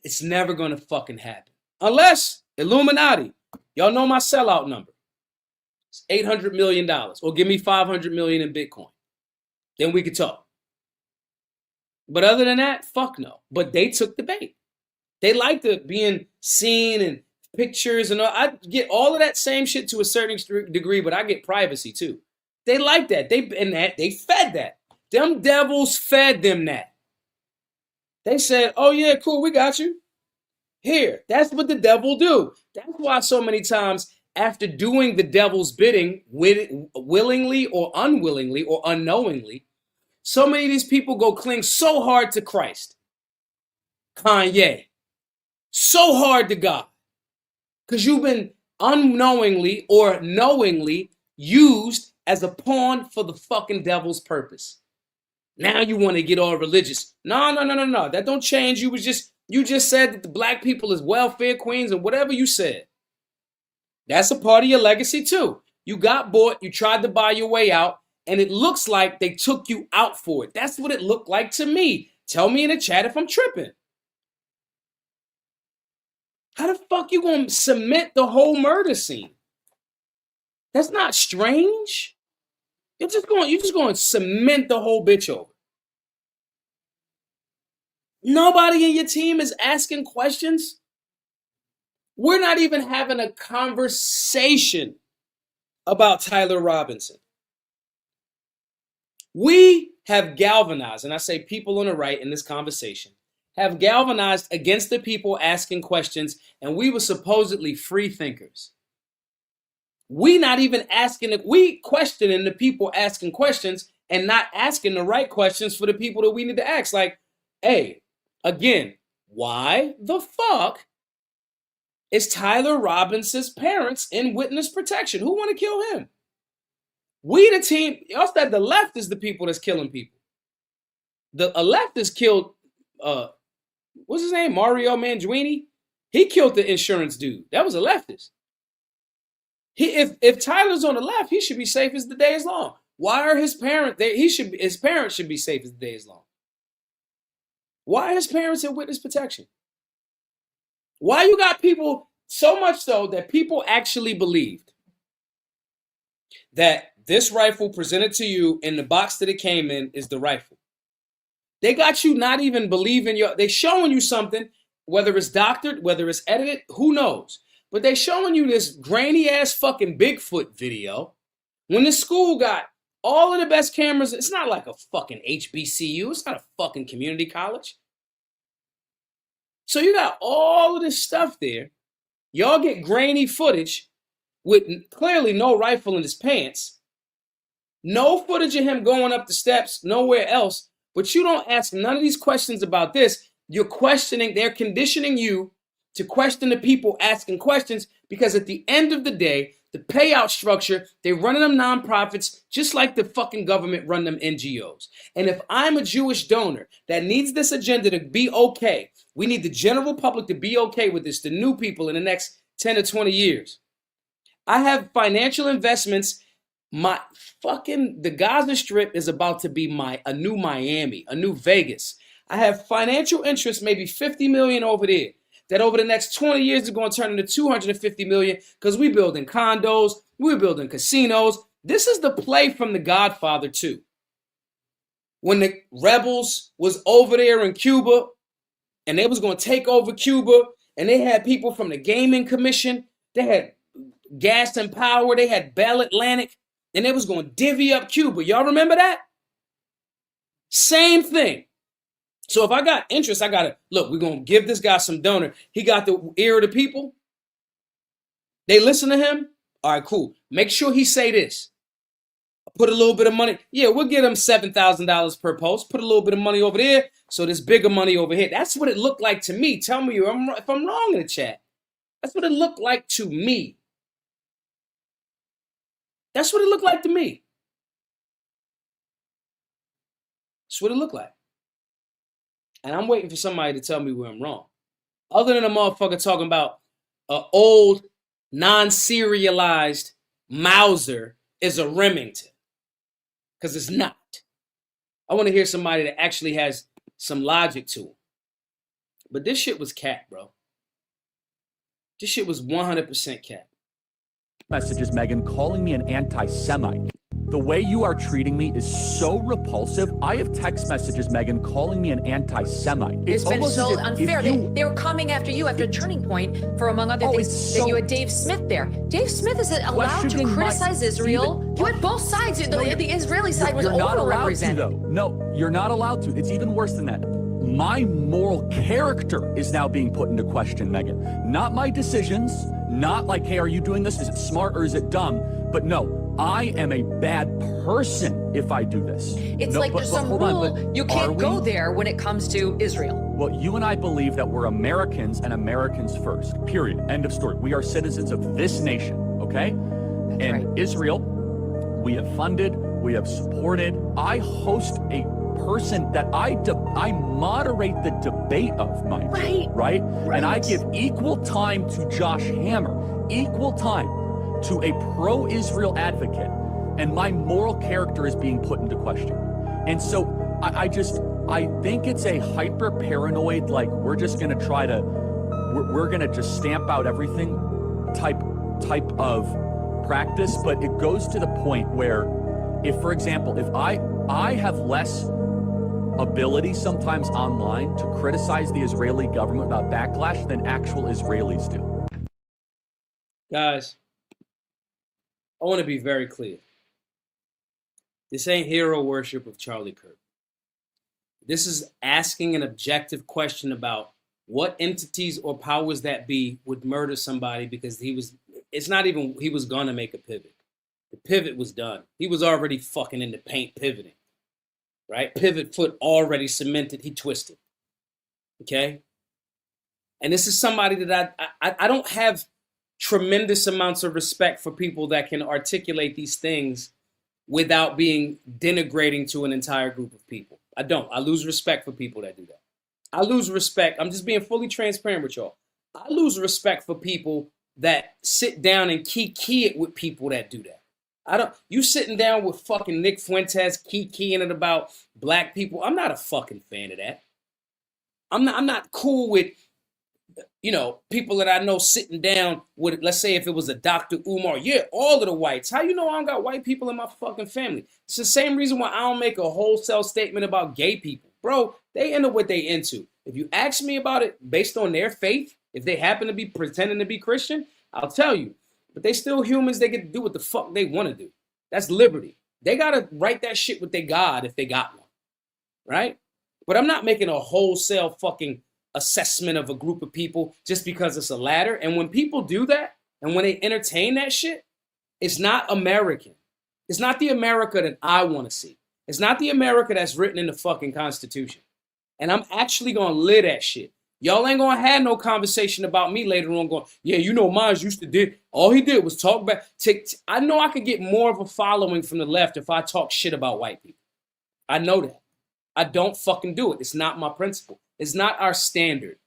it's never going to fucking happen. Unless Illuminati, y'all know my sellout number. It's $800 million. Or give me $500 million in Bitcoin. Then we could talk. But other than that, fuck no. But they took the bait. They like the being seen and pictures and all. I get all of that same shit to a certain degree, but I get privacy too. They like that. They fed that. Them devils fed them that. They said, oh yeah, cool, we got you. Here, that's what the devil do. That's why so many times after doing the devil's bidding, willingly or unwillingly or unknowingly, so many of these people go cling so hard to Christ. Kanye. So hard to God. Because you've been unknowingly or knowingly used as a pawn for the fucking devil's purpose. Now you want to get all religious. No. That don't change. You just said that the black people is welfare queens and whatever you said. That's a part of your legacy too. You got bought, you tried to buy your way out, and it looks like they took you out for it. That's what it looked like to me. Tell me in the chat if I'm tripping. How the fuck you gonna cement the whole murder scene? That's not strange. You're just going to cement the whole bitch over. Nobody in your team is asking questions. We're not even having a conversation about Tyler Robinson. We have galvanized, and I say people on the right in this conversation, have galvanized against the people asking questions, and we were supposedly free thinkers. We not even asking, we questioning the people asking questions and not asking the right questions for the people that we need to ask. Like, hey, again, why the fuck is Tyler Robinson's parents in witness protection? Who want to kill him? We the team, y'all said the left is the people that's killing people. The leftist killed, what's his name? Mario Mangione? He killed the insurance dude. That was a leftist. If Tyler's on the left, he should be safe as the day is long. Why are his parents? His parents should be safe as the day is long. Why are his parents in witness protection? Why you got people, so much so that people actually believed that this rifle presented to you in the box that it came in is the rifle. They got you not even believing they showing you something, whether it's doctored, whether it's edited, who knows? But they showing you this grainy ass fucking Bigfoot video when the school got all of the best cameras. It's not like a fucking HBCU. It's not a fucking community college. So you got all of this stuff there. Y'all get grainy footage with clearly no rifle in his pants. No footage of him going up the steps, nowhere else. But you don't ask none of these questions about this. You're questioning, they're conditioning you to question the people asking questions, because at the end of the day, the payout structure, they're running them nonprofits just like the fucking government run them NGOs. And if I'm a Jewish donor that needs this agenda to be okay, we need the general public to be okay with this, the new people in the next 10 to 20 years. I have financial investments. The Gaza Strip is about to be a new Miami, a new Vegas. I have financial interests, maybe 50 million over there, that over the next 20 years is going to turn into 250 million, because we're building condos, we're building casinos. This is the play from The Godfather 2. When the rebels was over there in Cuba and they was going to take over Cuba, and they had people from the Gaming Commission, they had Gas and Power, they had Bell Atlantic, and they was going to divvy up Cuba. Y'all remember that? Same thing. So if I got interest, I got to, look, we're going to give this guy some donor. He got the ear of the people. They listen to him. All right, cool. Make sure he say this. Put a little bit of money. Yeah, we'll get him $7,000 per post. Put a little bit of money over there, so there's bigger money over here. That's what it looked like to me. Tell me if I'm wrong in the chat. That's what it looked like to me. That's what it looked like to me. That's what it looked like. And I'm waiting for somebody to tell me where I'm wrong. Other than a motherfucker talking about an old, non-serialized Mauser is a Remington. Because it's not. I want to hear somebody that actually has some logic to it. But this shit was cap, bro. This shit was 100% cap. Messages, Megan, calling me an anti-Semite. The way you are treating me is so repulsive. I have text messages, Megan, calling me an anti-Semite. It's been so unfair. They were coming after you after Turning Point for, among other things, that you had Dave Smith there. Dave Smith is allowed to criticize Israel. You had both sides. The Israeli side was overrepresented. No, you're not allowed to. It's even worse than that. My moral character is now being put into question, Megan. Not my decisions, not like, hey, are you doing this? Is it smart or is it dumb? But no, I am a bad person if I do this. It's like there's some rule you can't go there when it comes to Israel. Well, you and I believe that we're Americans and Americans first, period. End of story. We are citizens of this nation, okay? That's and right. Israel, we have funded, we have supported. I host a person that I moderate the debate of, my right? And I give equal time to Josh Hammer, equal time to a pro-Israel advocate, and my moral character is being put into question. And so I think it's a hyper paranoid, like we're just going to try to, we're going to just stamp out everything type of practice. But it goes to the point where, if, for example, if I have less ability sometimes online to criticize the Israeli government without backlash than actual Israelis do. Guys, I want to be very clear. This ain't hero worship of Charlie Kirk. This is asking an objective question about what entities or powers that be would murder somebody because he was gonna make a pivot. The pivot was done. He was already fucking in the paint pivoting. Right? Pivot foot already cemented. He twisted. Okay? And this is somebody that I don't have tremendous amounts of respect for people that can articulate these things without being denigrating to an entire group of people. I don't. I lose respect for people that do that. I lose respect. I'm just being fully transparent with y'all. I lose respect for people that sit down and kiki it with people that do that. You sitting down with fucking Nick Fuentes keying it about black people. I'm not a fucking fan of that. I'm not cool with people that I know sitting down with, let's say if it was a Dr. Umar, yeah, all of the whites. How you know I don't got white people in my fucking family? It's the same reason why I don't make a wholesale statement about gay people. Bro, they into what they into. If you ask me about it based on their faith, if they happen to be pretending to be Christian, I'll tell you. But they still humans. They get to do what the fuck they want to do. That's liberty. They got to write that shit with their God if they got one. Right? But I'm not making a wholesale fucking assessment of a group of people just because it's a ladder. And when people do that, and when they entertain that shit, it's not American. It's not the America that I want to see. It's not the America that's written in the fucking Constitution. And I'm actually going to live that shit. Y'all ain't going to have no conversation about me later on going, yeah, Maj used to did. All he did was talk back. I know I could get more of a following from the left if I talk shit about white people. I know that. I don't fucking do it. It's not my principle. It's not our standard.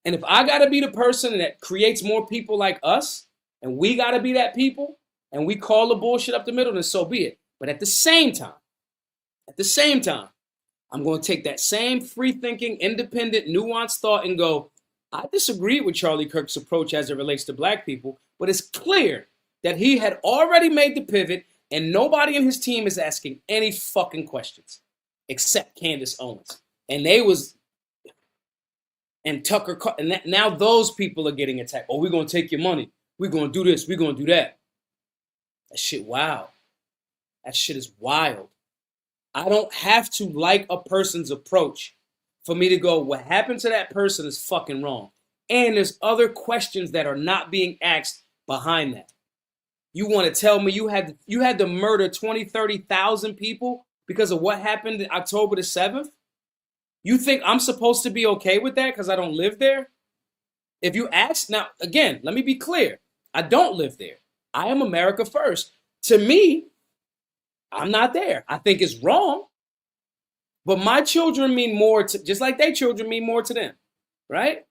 And if I got to be the person that creates more people like us, and we got to be that people, and we call the bullshit up the middle, then so be it. But at the same time, I'm going to take that same free-thinking, independent, nuanced thought and go, I disagree with Charlie Kirk's approach as it relates to black people, but it's clear that he had already made the pivot and nobody in his team is asking any fucking questions except Candace Owens. And Tucker Carlson, and now those people are getting attacked. Oh, we're going to take your money. We're going to do this. We're going to do that. That shit, wow. That shit is wild. I don't have to like a person's approach for me to go, what happened to that person is fucking wrong. And there's other questions that are not being asked behind that. You want to tell me you had to murder 20, 30,000 people because of what happened October the 7th? You think I'm supposed to be okay with that because I don't live there? If you ask, now, again, let me be clear. I don't live there. I am America first. To me, I'm not there. I think it's wrong. But my children mean more to, just like their children mean more to them, right?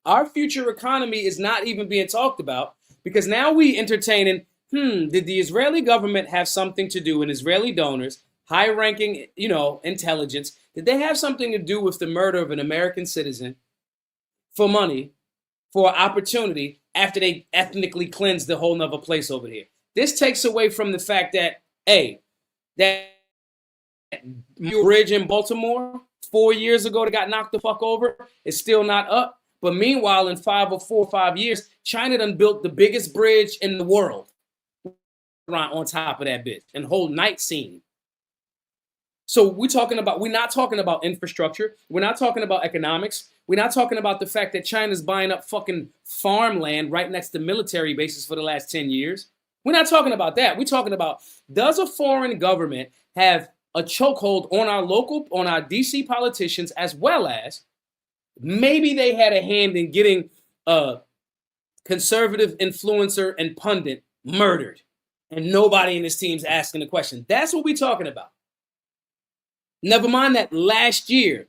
Our future economy is not even being talked about because now we entertaining, did the Israeli government have something to do, and Israeli donors, high-ranking, intelligence, did they have something to do with the murder of an American citizen for money, for opportunity, after they ethnically cleansed the whole nother place over here? This takes away from the fact that, that bridge in Baltimore 4 years ago that got knocked the fuck over is still not up. But meanwhile, in 4 or 5 years, China done built the biggest bridge in the world on top of that bitch and whole night scene. So we're not talking about infrastructure. We're not talking about economics. We're not talking about the fact that China's buying up fucking farmland right next to military bases for the last 10 years. We're not talking about that. We're talking about, does a foreign government have a chokehold on our DC politicians, as well as maybe they had a hand in getting a conservative influencer and pundit murdered and nobody in this team's asking the question. That's what we're talking about. Never mind that last year,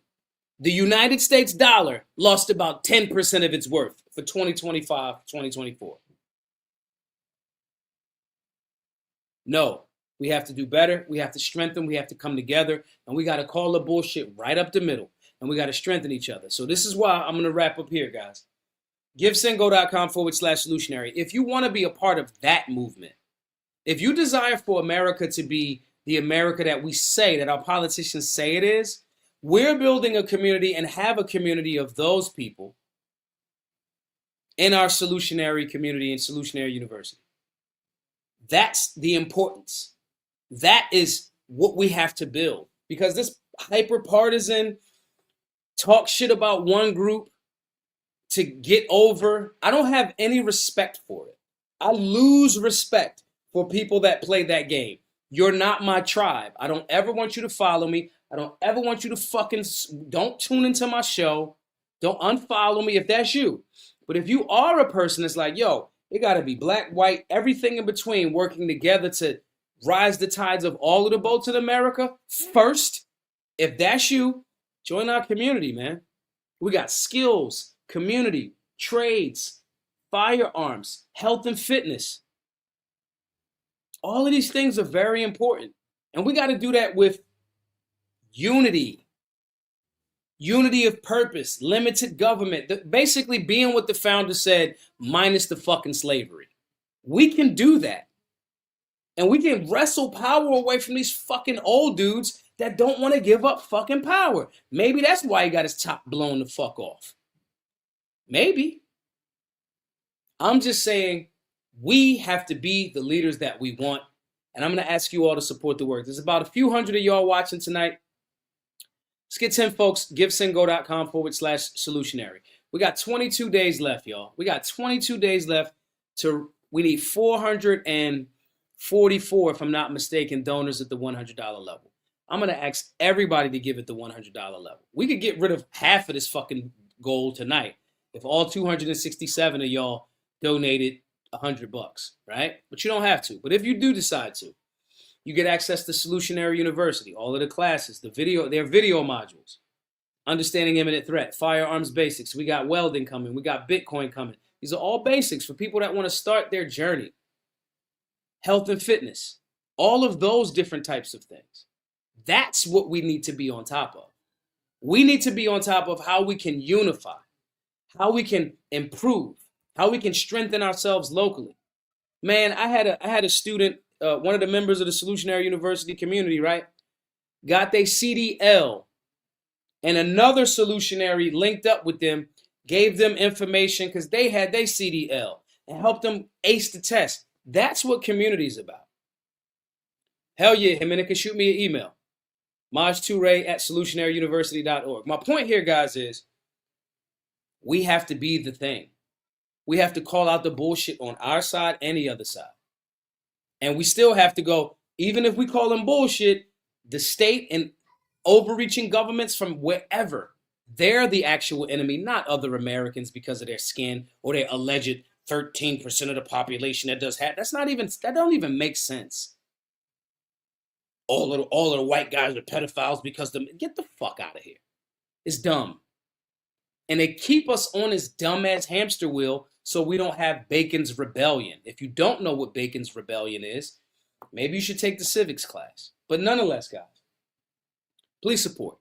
the United States dollar lost about 10% of its worth for 2025, 2024. No, we have to do better. We have to strengthen. We have to come together. And we got to call the bullshit right up the middle. And we got to strengthen each other. So this is why I'm going to wrap up here, guys. GiveSendGo.com/solutionary. If you want to be a part of that movement, if you desire for America to be the America that we say, that our politicians say it is, we're building a community and have a community of those people in our solutionary community and solutionary university. That's the importance. That is what we have to build, because this hyper-partisan talk shit about one group to get over, I don't have any respect for it. I lose respect for people that play that game. You're not my tribe. I don't ever want you to follow me. I don't ever want you to don't tune into my show. Don't unfollow me if that's you. But if you are a person that's like, yo, it got to be black, white, everything in between working together to rise the tides of all of the boats in America first, if that's you, join our community, man. We got skills, community, trades, firearms, health and fitness. All of these things are very important. And we got to do that with unity. unity of purpose, limited government, basically being what the founder said, minus the fucking slavery. We can do that. And we can wrestle power away from these fucking old dudes that don't want to give up fucking power. Maybe that's why he got his top blown the fuck off. Maybe. I'm just saying we have to be the leaders that we want. And I'm going to ask you all to support the work. There's about a few hundred of y'all watching tonight. Let's get 10 folks. GiveSendGo.com/solutionary. We got 22 days left, y'all. We got 22 days left we need 444, if I'm not mistaken, donors at the $100 level. I'm going to ask everybody to give at the $100 level. We could get rid of half of this fucking goal tonight if all 267 of y'all donated $100, right? But you don't have to. But if you do decide to, you get access to Solutionary University, all of the classes, their video modules, understanding imminent threat, firearms basics. We got welding coming. We got Bitcoin coming. These are all basics for people that want to start their journey. Health and fitness, all of those different types of things. That's what we need to be on top of. We need to be on top of how we can unify, how we can improve, how we can strengthen ourselves locally. Man, I had a student, one of the members of the Solutionary University community, right? Got their CDL, and another solutionary linked up with them, gave them information because they had their CDL and helped them ace the test. That's what community is about. Hell yeah, Jimenez, shoot me an email. Maj2ray@solutionaryuniversity.org. My point here, guys, is we have to be the thing. We have to call out the bullshit on our side and the other side. And we still have to go, even if we call them bullshit, the state and overreaching governments from wherever, they're the actual enemy, not other Americans because of their skin or their alleged 13% of the population that does have. That don't even make sense. All of the white guys are pedophiles because get the fuck out of here. It's dumb. And they keep us on this dumbass hamster wheel so we don't have Bacon's Rebellion. If you don't know what Bacon's Rebellion is, maybe you should take the civics class. But nonetheless, guys, please support.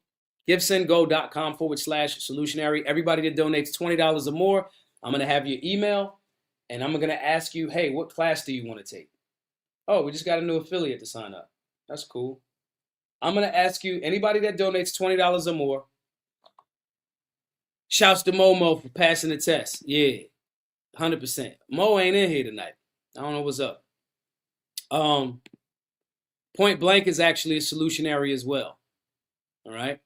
GiveSendGo.com/solutionary. Everybody that donates $20 or more, I'm going to have your email, and I'm going to ask you, hey, what class do you want to take? Oh, we just got a new affiliate to sign up. That's cool. I'm going to ask you, anybody that donates $20 or more, shouts to Momo for passing the test. Yeah, 100%. Mo ain't in here tonight. I don't know what's up. Point Blank is actually a solutionary as well. All right?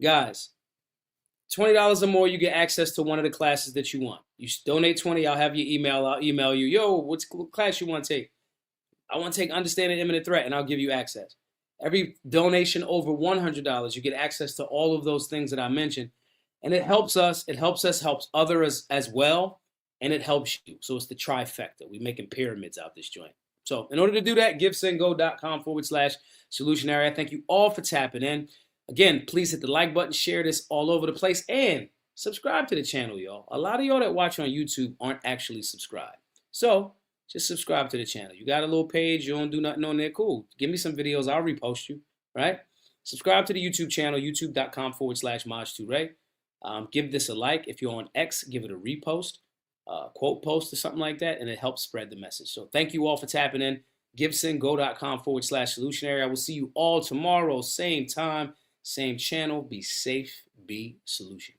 Guys, $20 or more, you get access to one of the classes that you want. You donate 20, I'll have your email. I'll email you, yo, what class you want to take? I want to take Understanding Imminent Threat, and I'll give you access. Every donation over $100, you get access to all of those things that I mentioned. And it helps us, helps others as well, and it helps you. So it's the trifecta. We're making pyramids out this joint. So in order to do that, GiveSendGo.com/solutionary. I thank you all for tapping in. Again, please hit the like button, share this all over the place, and subscribe to the channel, y'all. A lot of y'all that watch on YouTube aren't actually subscribed. So just subscribe to the channel. You got a little page, you don't do nothing on there, cool. Give me some videos, I'll repost you, right? Subscribe to the YouTube channel, youtube.com/Maj2ray. Give this a like. If you're on X, give it a repost, quote post or something like that, and it helps spread the message. So thank you all for tapping in. GiveSendGo.com/solutionary. I will see you all tomorrow, same time, same channel. Be safe, be solution.